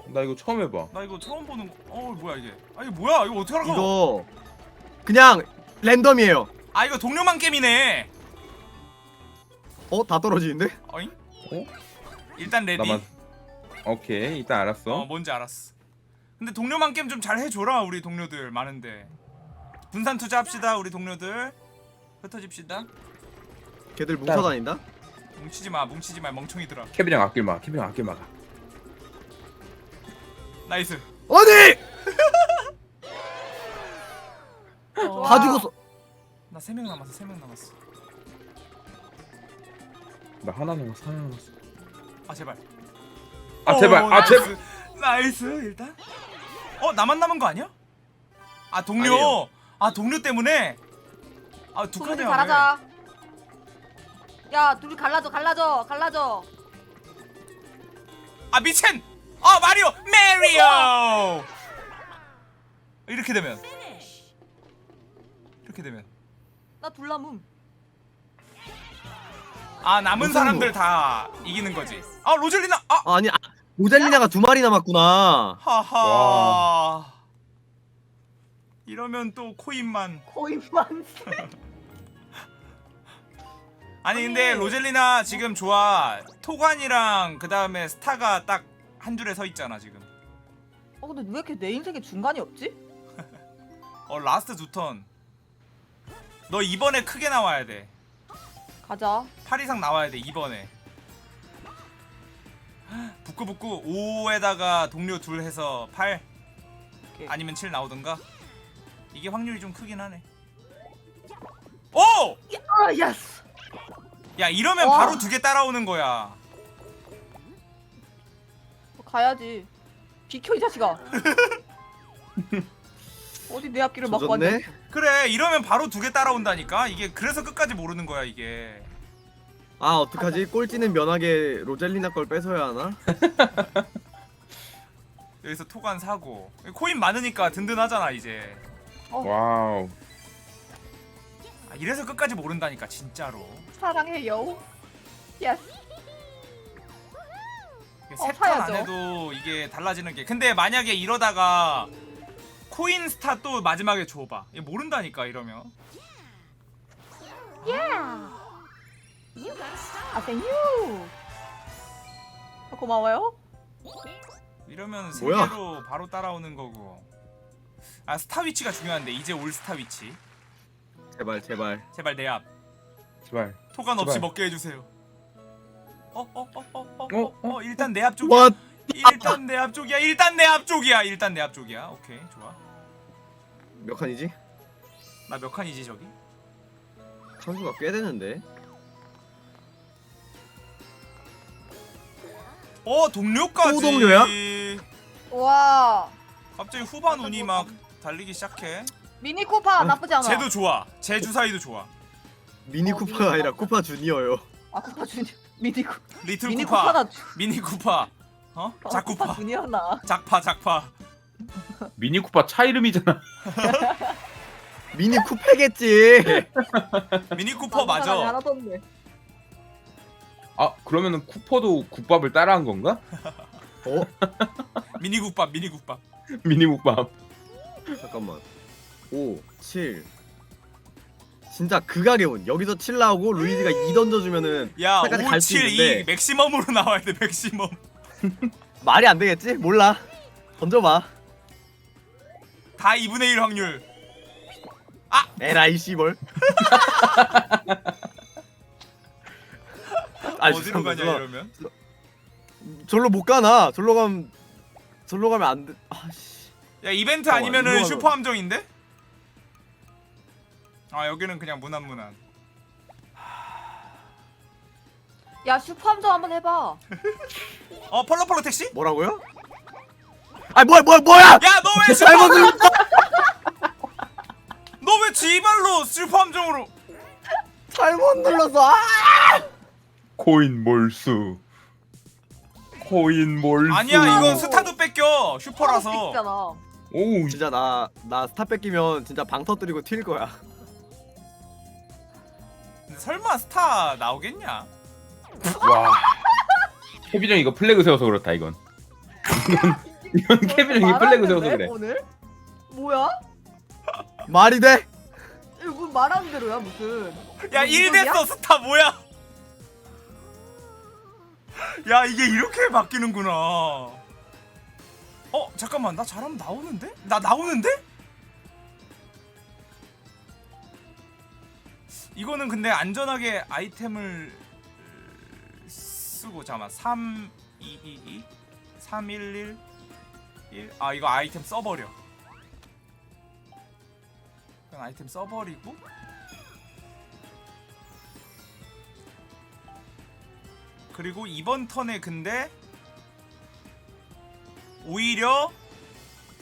나 이거 처음 해봐. 나 이거 처음 보는 거. 뭐야 이게? 아 이게 뭐야? 이거 어떻게 알아? 이거 그냥 랜덤이에요. 아 이거 동료만 게임이네. 다 떨어지는데? 어잉? 어? 일단 레디. 나만. 오케이 일단 알았어. 뭔지 알았어. 근데 동료만 게임 좀 잘 해줘라 우리 동료들 많은데. 분산 투자합시다 우리 동료들. 흩어집시다. 걔들 뭉쳐다닌다? 뭉치지 마 멍청이들아. 케빈 형 아낄 마. 케빈 형 아낄 마. 나이스. 어디? 좋아. 다 죽었어. 나 3명 남았어. 나 하나 남았어. 하나 남았어. 아 제발. 제발. 나이스. 나이스 일단. 나만 남은 거 아니야? 아 동료. 아니에요. 아 동료 때문에. 아 두 둘이 칸이야. 갈라자. 야 둘이 갈라져. 아 미친. 마리오. 이렇게 되면. 나 둘남음. 남은 사람들 다 이기는 거지. 로젤리나. 아니 모젤리나가 2마리 남았구나. 하하. 와. 이러면 또 코인만. 거인만. 아니 근데 로젤리나 지금 좋아. 토관이랑 그 다음에 스타가 딱 한 줄에 서 있잖아 지금. 근데 왜 이렇게 내 인생에 중간이 없지? 라스트 2턴. 너 이번에 크게 나와야 돼. 가자. 8 이상 나와야 돼 이번에. 북구북구 5에다가 동료 둘 해서 8 오케이. 아니면 7 나오던가. 이게 확률이 좀 크긴 하네. 오! 예스. 야 이러면 와. 바로 2개 따라오는 거야. 가야지. 비켜 이 자식아. 어디 내 앞길을 막고 조졌네. 앉아. 그래 이러면 바로 2개 따라온다니까. 이게 그래서 끝까지 모르는 거야 이게. 어떡하지? 꼴찌는 면하게 로젤리나 걸 뺏어야 하나? 여기서 토관 사고 코인 많으니까 든든하잖아 이제. 와우. 이래서 끝까지 모른다니까 진짜로. 사랑해요. 예스. 세판 사야죠. 안에도 이게 달라지는 게. 근데 만약에 이러다가 코인 스타 또 마지막에 줘봐. 이거 모른다니까 이러면. 아 땡큐. 고마워요. 이러면 세 뭐야? 개로 바로 따라오는 거고. 아 스타 위치가 중요한데 이제 올 스타 위치. 제발 제발. 제발 내 앞. 제발. 토간 없이 제발. 먹게 해주세요. 일단 내 앞쪽이야. What? 일단 내 앞쪽이야. 일단 내 앞쪽이야. 일단 내 앞쪽이야. 오케이 좋아. 몇 칸이지? 나 몇 칸이지 저기? 칸수가 꽤 되는데. 동료까지. 또 동료야? 와. 갑자기 후반 운이 막 달리기 시작해. 미니 쿠파 나쁘지 않아. 쟤도 좋아. 쟤 주사위도 좋아. 미니 쿠파가 아니라 쿠파 주니어요. 아 쿠파 주니 미니 쿠 리틀 미니 쿠파. 쿠파나 미니 쿠파. 쿠파 작쿠파. 주니어나. 작파. 미니 쿠파 차 이름이잖아. 미니 쿠페겠지. 미니 쿠퍼 맞아. 하나던데. 아 그러면은 쿠퍼도 국밥을 따라한 건가? 어? 미니 국밥. 미니 국밥. 미니 국밥. 잠깐만. 5, 7. 진짜 극악의 운. 여기서 7 나오고 루이지가 2 던져주면은 야, 끝까지 5, 갈수 7, 2 있는데 맥시멈으로 나와야 돼. 맥시멈. 말이 안 되겠지? 몰라. 던져봐. 다 2분의 1 확률. 에라이 씨벌. 어디로 가냐 이러면? 절로 못 가나? 절로 가면 안 돼. 아씨. 야, 이벤트 잠깐만, 아니면은 이거 슈퍼 함정인데? 아, 여기는 그냥 무난무난. 야 슈퍼 함정 한번 해봐. 펄럭펄럭 택시? 뭐라고요? 아 뭐야? 야, 너 왜 잘못 눌렀어. 너 왜 지발로 슈퍼 함정으로? 잘못 눌렀어. 아! 코인 몰수. 코인 몰수. 아니야, 이건 스타도 뺏겨. 슈퍼라서. 있잖아. 오 진짜 나 스타 뺏기면 진짜 방 터뜨리고 튈 거야. 근데 설마 스타 나오겠냐? 와. 케빈 형 이거 플래그 세워서 그렇다 이건. 이건 케빈 형이 플래그 세워서 그래. 오늘? 뭐야? 말이 돼? 이거 뭐 말하는 대로야 무슨? 야, 1 됐어. 스타 뭐야? 야, 이게 이렇게 바뀌는구나. 잠깐만. 나 잘하면 나오는데? 나 나오는데? 이거는 근데 안전하게 아이템을 쓰고 잠깐만. 3 2 2 2 3 1 1 1. 아, 이거 아이템 써버려. 그냥 아이템 써버리고 그리고 이번 턴에 근데 오히려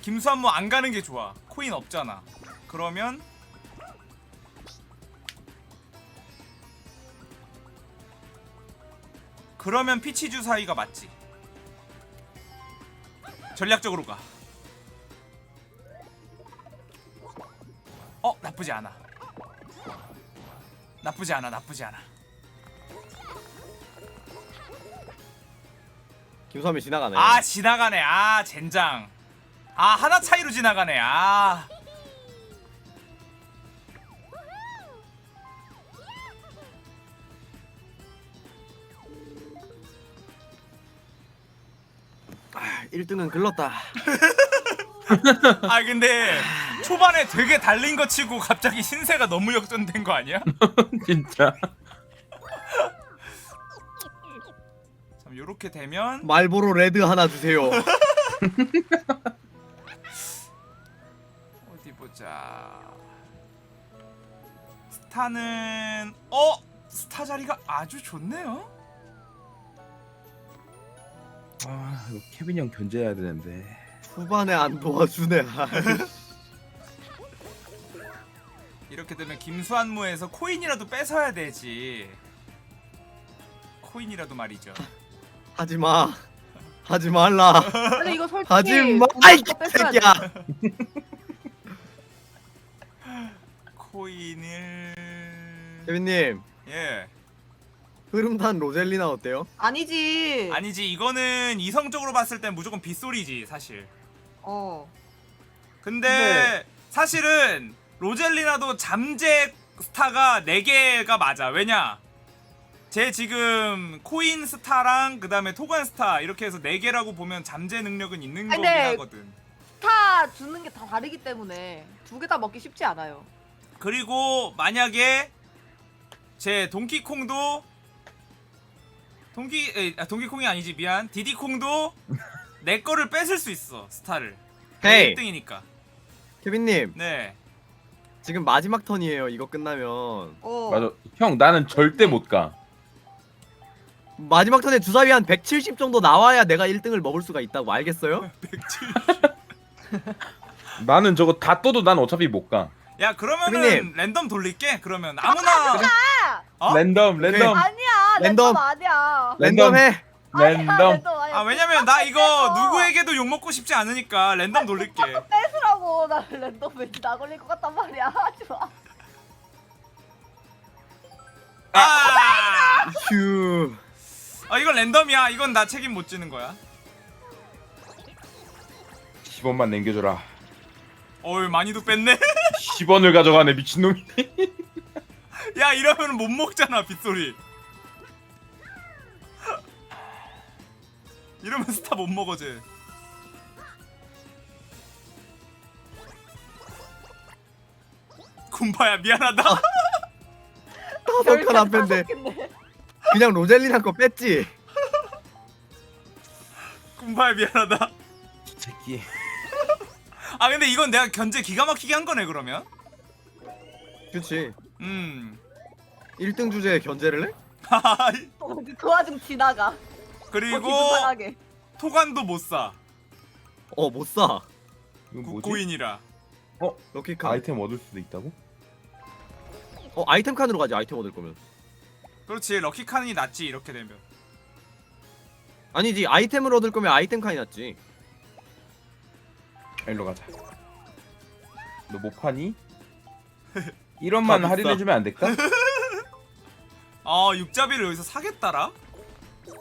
김수한무 안 가는 게 좋아. 코인 없잖아. 그러면 피치주 사이가 맞지. 전략적으로 가. 나쁘지 않아. 나쁘지 않아. 김수함이 지나가네. 아, 지나가네. 아, 젠장. 아, 하나 차이로 지나가네. 아. 아, 1등은 글렀다. 아, 근데 초반에 되게 달린 거 치고 갑자기 신세가 너무 역전된 거 아니야? 진짜. 참, 요렇게 되면 말보로 레드 하나 주세요. 어디 보자. 스타는 스타 자리가 아주 좋네요. 아 이거 케빈 형 견제해야 되는데. 후반에 안 도와주네. 이렇게 되면 김수한무에서 코인이라도 뺏어야 되지. 코인이라도 말이죠. 하지 마. 하지 말라. 근데 이거 솔직히 하지 마. 아이 뺏어야 돼. 새끼야. 코인을 케빈님 예. 흐름탄 로젤리나 어때요? 아니지. 아니지 이거는 이성적으로 봤을 땐 무조건 빗소리지 사실. 어. 근데 네. 사실은 로젤리나도 잠재 스타가 4개가 맞아. 왜냐? 제 지금 코인 스타랑 그 다음에 토간 스타 이렇게 해서 4개라고 보면 잠재 능력은 있는 거긴 근데 하거든. 다 주는 게 다 다르기 때문에 2개 다 먹기 쉽지 않아요. 그리고 만약에 제 동키콩도 동키콩이 아니지 미안 디디콩도 내 거를 뺏을 수 있어 스타를. 헤이 1등이니까. 케빈님 네. 지금 마지막 턴이에요. 이거 끝나면 어. 맞아. 형 나는 절대 못 가. 마지막 턴에 주사위 한 170 정도 나와야 내가 1등을 먹을 수가 있다고 알겠어요? 170. 나는 저거 다 떠도 난 어차피 못 가. 야 그러면은 케빈님. 랜덤 돌릴게. 그러면 아무나 어? 랜덤 랜덤 아니야. 랜덤. 랜덤 아니야. 랜덤해. 랜덤. 랜덤 아니야. 아 왜냐면 나 이거 누구에게도 욕 먹고 싶지 않으니까 랜덤 돌릴게. 뺏으라고. 나 랜덤 왠지 나 걸릴 것 같단 말이야. 하지 마. 아! 휴. 이건 랜덤이야. 이건 나 책임 못 지는 거야. 10원만 남겨줘라. 어이 많이도 뺐네. 10원을 가져가네 미친놈이. 야 이러면 못 먹잖아 빗소리. 이러면 스타 못 먹어 쟤. 군파야 미안하다. 다섯 칸 앞인데 그냥 로젤리나 거 뺐지. 군파야 미안하다. 새끼. 아 근데 이건 내가 견제 기가 막히게 한 거네 그러면. 그렇지. 1등 주제에 견제를 해? 그 와중 지나가. 그리고 기분 상하게. 토관도 못 사. 못 사. 이거 뭐지? 국고인이라. 럭키 칸. 아이템 얻을 수도 있다고? 아이템 칸으로 가지. 아이템 얻을 거면. 그렇지 럭키 칸이 낫지 이렇게 되면. 아니지. 아이템을 얻을 거면 아이템 칸이 낫지. 일로 가자. 너 못 파니? 1원만 다 할인해주면 안 될까? 육잡이를 여기서 사겠다라?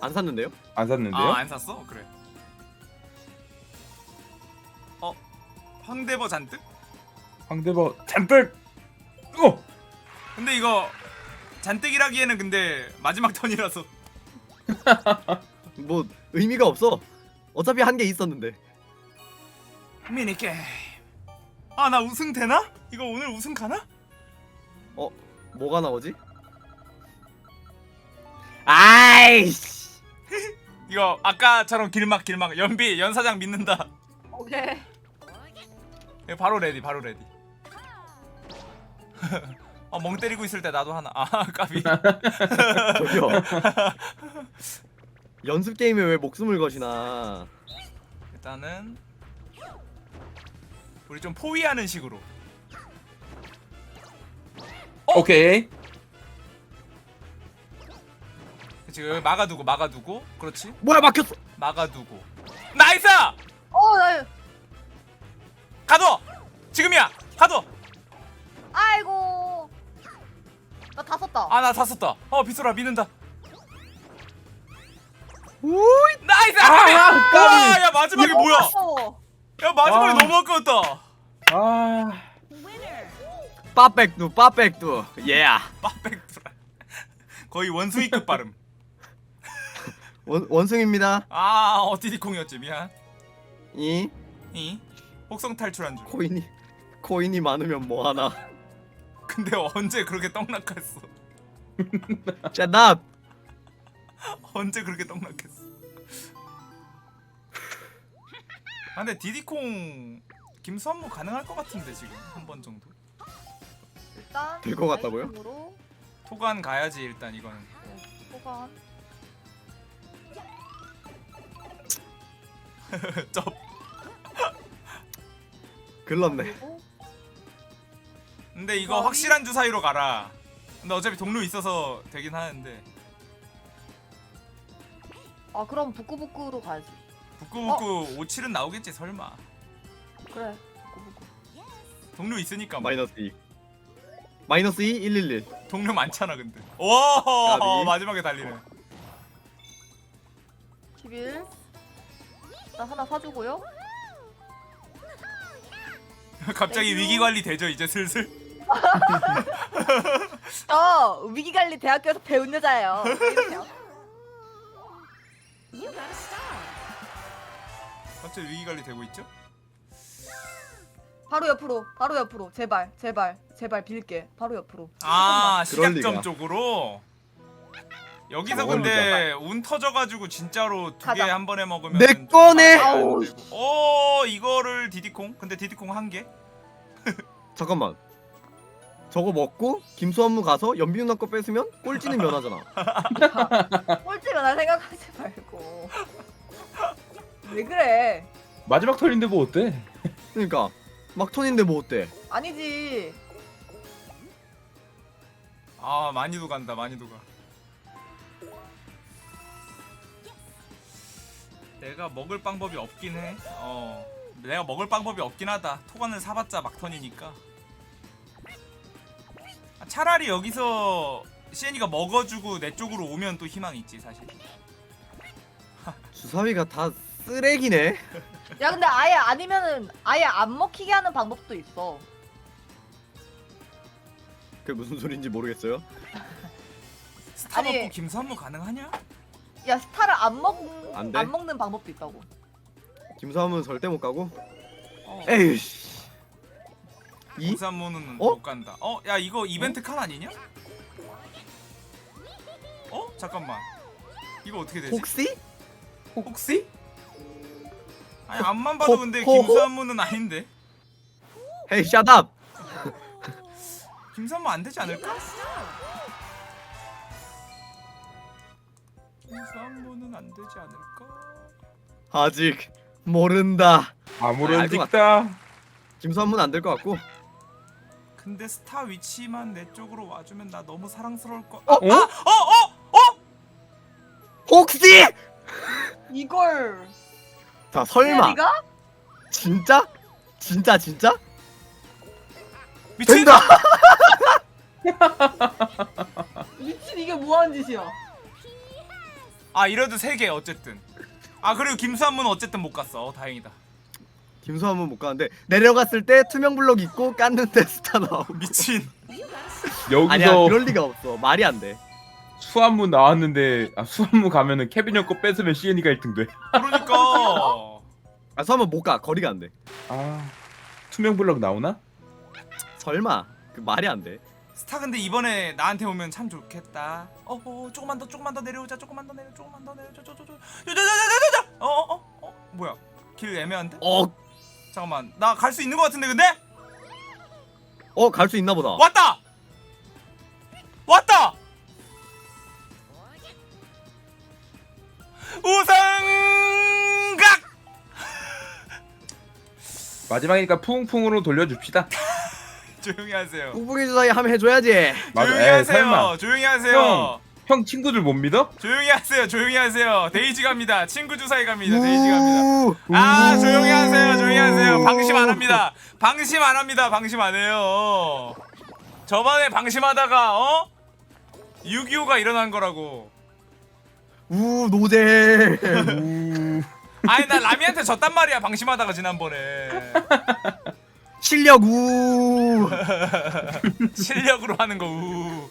안 샀는데요? 안 샀는데요? 안 샀어? 그래. 황대버 잔뜩? 황대버 잔뜩! 어! 근데 이거 잔뜩이라기에는 근데 마지막 턴이라서. 뭐 의미가 없어. 어차피 한 개 있었는데. 미니게임. 나 우승 되나? 이거 오늘 우승 가나? 뭐가 나오지? 아이씨. 이거 아까처럼 길막 연비 연사장 믿는다. 오케이. 이거 바로 레디. 멍 때리고 있을 때 나도 하나. 까비. 저기요. 연습 게임에 왜 목숨을 거시나? 일단은 우리 좀 포위하는 식으로. 오케이. 지금 막아두고 그렇지. 뭐야 막혔어. 막아두고 나이스. 나 가둬. 지금이야. 가둬. 아이고. 나 다 썼다. 나 다 썼다. 빗소라 믿는다. 우이. 나이스. 까비! 야 마지막에 뭐야? 야 마지막에 너무 아까웠다. 빠백두. 예. 빠백두라. 거의 원숭이급 발음. 원숭입니다. 디디콩이었지 미안. 이 혹성 탈출한 줄. 코인이 많으면 뭐 하나. 근데 언제 그렇게 떡락했어? 짠납. 언제 그렇게 떡락했어? 근데 디디콩 김수환무 가능할 것 같은데 지금 한 번 정도. 일단 될것 같다고요? 아이템으로 토관 가야지 일단 이거는. 소관. 쩝. 글렀네. 그리고 근데 이거 확실한 주사위로 가라. 근데 어차피 동료 있어서 되긴 하는데. 그럼 부끄부끄로 가야지. 북구북구 57은 나오겠지 설마. 그래. 부끄부끄. 동료 있으니까 뭐. 마이너스 2. 마이너스 2 111. 동료 많잖아 근데. 오 까비. 마지막에 달리네. 11. 나 하나 사주고요. 갑자기 땡큐. 위기 관리 되죠 이제 슬슬. 위기관리 대학교에서 배운 여자예요. 왜 이러세요? 갑자기 위기 관리 되고 있죠? 바로 옆으로. 제발 빌게. 바로 옆으로. 아 그럴 시작점 리가. 쪽으로. 여기서 저걸 근데 운 터져가지고 진짜로 두 개 가자. 한 번에 먹으면 내 좀 거네! 많이 안 아우, 되고. 오 이거를 디디콩? 근데 디디콩 한 개? 잠깐만. 저거 먹고 김수환무 가서 연비 누나 거 뺏으면 꼴찌는 면하잖아. 꼴찌면 날 생각하지 말고. 왜 그래? 마지막 턴인데 뭐 어때? 그러니까 막턴인데 뭐 어때? 아니지. 아 많이도 간다 많이도 가. 내가 먹을 방법이 없긴 해. 내가 먹을 방법이 없긴 하다. 토관을 사봤자 막턴이니까. 차라리 여기서 시엔이가 먹어주고 내 쪽으로 오면 또 희망이 있지 사실. 주사위가 다 쓰레기네. 야 근데 아예 아니면은 아예 안 먹히게 하는 방법도 있어. 그게 무슨 소린지 모르겠어요. 스타 아니. 먹고 김수한무 가능하냐? 야 스타를 안 돼? 안 먹는 방법도 있다고. 김수환무는 절대 못 가고. 어. 에이씨. 이? 김수한무는 어? 못 간다. 야 이거 이벤트 칸 아니냐? 잠깐만. 이거 어떻게 되지? 혹시? 혹시? 아니 앞만 봐도 근데 호호? 김수한무는 아닌데. 헤이 샷업. 김수한무 안 되지 않을까? 김수한무는 안 되지 않을까? 아직 모른다. 아무런 알것 딕다. 김수환무는 안 될 것 같고. 근데 스타 위치만 내 쪽으로 와주면 나 너무 사랑스러울 거. 어? 혹시? 이걸 자 설마. 시엔이가? 진짜? 진짜? 미친! 된다. 미친 이게 뭐하는 짓이야? 아 이래도 3개 어쨌든. 그리고 김수한무는 어쨌든 못 갔어. 다행이다. 김수환무 못 가는데 내려갔을 때 투명 블럭 있고 깠는데 스타 나오고. 미친. 아니야 여기서 그럴 리가 없어. 말이 안 돼. 수한무 나왔는데 수한무 가면은 케빈 형 거 뺏으면 시엔이가 1등 돼. 그러니까. 아 수환무 못 가. 거리가 안 돼. 아 투명 블럭 나오나? 설마. 그 말이 안 돼. 스타 근데 이번에 나한테 오면 참 좋겠다. 조금만 더 내려오자. 조금만 더 내려오자. 뭐야? 길 애매한데? 잠깐만. 나 갈 수 있는 것 같은데 근데? 갈 수 있나 보다. 왔다. 우승각. 마지막이니까 쿵쿵으로 돌려줍시다. 조용히 하세요. 뿡뿡이 주사위 하면 해줘야지. 맞아. 조용히 에이, 하세요. 설마. 조용히 하세요. 형. 형 친구들 못 믿어? 조용히 하세요. 데이지 갑니다. 친구 주사위 갑니다. 데이지 갑니다. 우. 조용히 하세요. 방심 안 합니다. 방심 안 해요. 저번에 방심하다가 6.25가 일어난 거라고. 우 노제. 아니 나 라미한테 졌단 말이야. 방심하다가 지난번에. 실력 우. 실력으로 하는 거 우.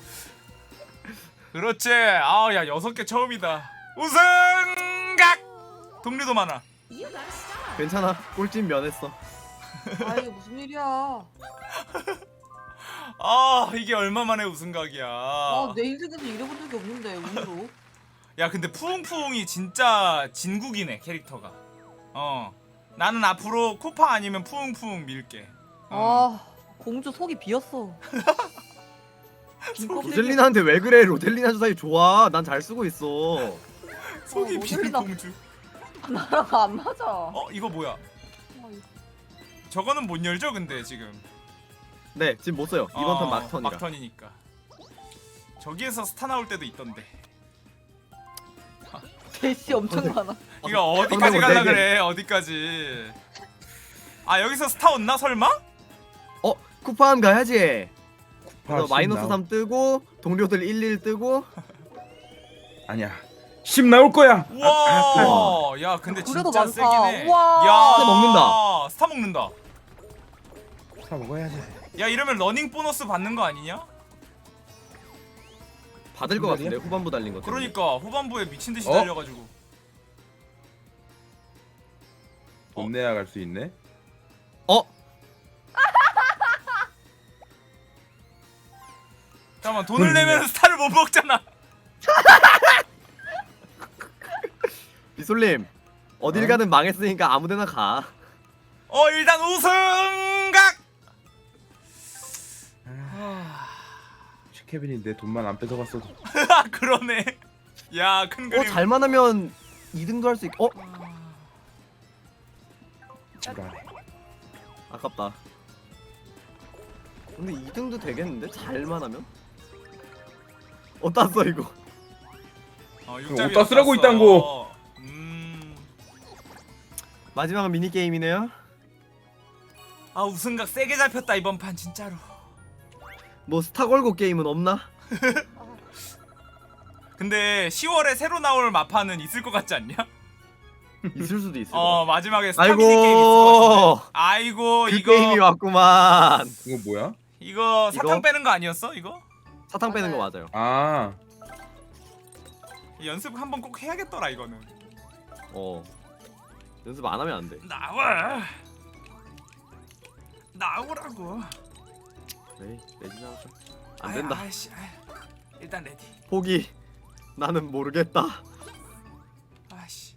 그렇지. 야 6개 처음이다. 우승각. 동료도 많아. 괜찮아. 꼴찌 면했어. 이게 무슨 일이야? 이게 얼마 만에 우승각이야. 내 인생에서 이래본 적이 없는데 운으로. 야 근데 푸웅푸웅이 진짜 진국이네 캐릭터가. 나는 앞으로 코파 아니면 푸웅푸웅 밀게. 공주 속이 비었어. 로델리나한테 왜 그래? 로델리나 주사위 좋아. 난 잘 쓰고 있어. 속이 비는 로델리나. 공주. 나랑 안 맞아. 이거 뭐야? 저거는 못 열죠 근데 지금. 네 지금 못 써요. 이번 턴 막턴이라. 막턴이니까. 저기에서 스타 나올 때도 있던데. 대시 엄청 많아. 이거 어디까지 네 갈라 개. 그래? 어디까지? 여기서 스타 온나 설마? 쿠파함 가야지. 그래서 아, 마이너스 10 3 뜨고 동료들 11 뜨고 아니야. 10 나올 거야. 우와. 야 근데 그래도 진짜 많다. 세긴 해. 우와. 야 스타 먹는다. 스타 먹는다. 사 먹어야지. 야 이러면 러닝 보너스 받는 거 아니냐? 받을 것 정말이야? 같은데 후반부 달린 것 때문에. 그러니까 후반부에 미친 듯이 어? 달려가지고. 돈 내야 갈 수 있네. 어? 잠깐만 돈을 내면 스타를 못 먹잖아. 비솔님 어딜 가든 망했으니까 아무데나 가. 일단 우승각. 케빈이 내 돈만 안 뺏어갔어도. 그러네. 야 큰 그림. 잘만 하면 2등도 할 수 있. 불안해. 아깝다. 근데 2등도 되겠는데 잘만 하면? 땄어 이거. 육잡이 옷다 쓰라고 땄어. 있단 거. 마지막은 미니 게임이네요. 아 우승각 세게 잡혔다 이번 판 진짜로. 뭐 스타 걸고 게임은 없나? 근데 10월에 새로 나올 마파는 있을 것 같지 않냐? 있을 수도 있을 것 같아. 마지막에 스타 아이고. 미니 게임 있을 것 같은데. 아이고 그 이거 게임이 왔구만. 이거 뭐야? 이거 사탕 이거? 빼는 거 아니었어 이거? 사탕 빼는 거 맞아요. 아, 연습 한번 꼭 해야겠더라 이거는. 연습 안 하면 안 돼. 나오라고. 에이, 내지 나오자. 안 된다. 일단 레디. 포기. 나는 모르겠다. 아씨.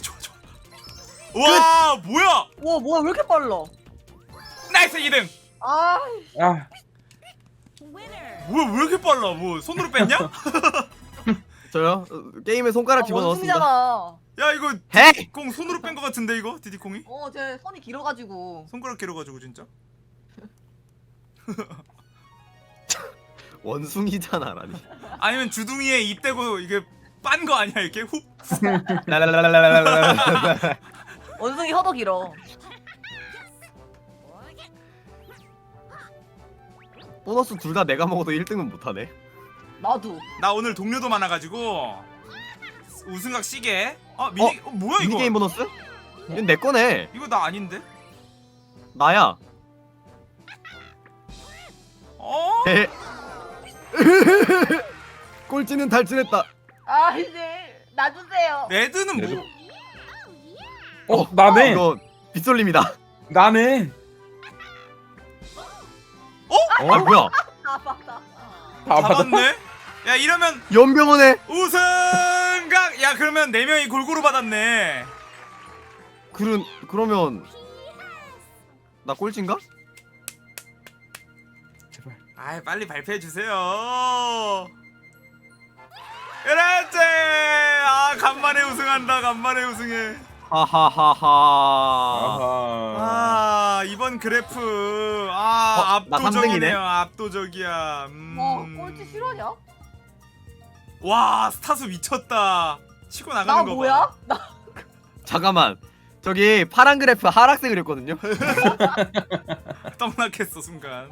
좋아. 와 뭐야? 와 뭐야 왜 이렇게 빨라? 나이스 2등. 아 아, 뭐야 왜 이렇게 빨라? 뭐 손으로 뺐냐? 저요? 게임에 손가락 집어넣었습니다. 원숭이잖아. 야 이거 헤이! 공 손으로 뺀 거 같은데 이거 디디콩이? 제 손이 길어가지고. 손가락 길어가지고 진짜. 원숭이잖아라니. 아니면 주둥이에 입 대고 이게 빤 거 아니야 이렇게 훅? 라라라라라라라라라. 원숭이 혀도 길어. 보너스 둘 다 내가 먹어도 1등은 못하네. 나도. 나 오늘 동료도 많아가지고 우승각 시계. 미니 뭐야 미니 이거? 게임 보너스? 이건 내 거네. 이거 나 아닌데? 나야. 헤헤. 꼴찌는 탈진했다. 아 이제 놔주세요. 레드는 레드. 뭐? 나네. 이거 빗솔림이다. 나네. 아 뭐야? 아 맞다. 다 받아. 받았네? 야 이러면 연병원에 우승각! 야 그러면 4명이 골고루 받았네. 그러면 나 꼴찌인가? 제발. 아이 빨리 발표해주세요. 그렇지! 간만에 우승한다 간만에 우승해. 하하하하. 아하. 이번 그래프 나 압도적이네요. 3등이네. 압도적이야. 꼴찌 실화냐? 와 스타수 미쳤다. 치고 나 나가는 거 뭐야? 봐. 잠깐만. 저기 파란 그래프 하락세 그렸거든요. 떡락했어 순간.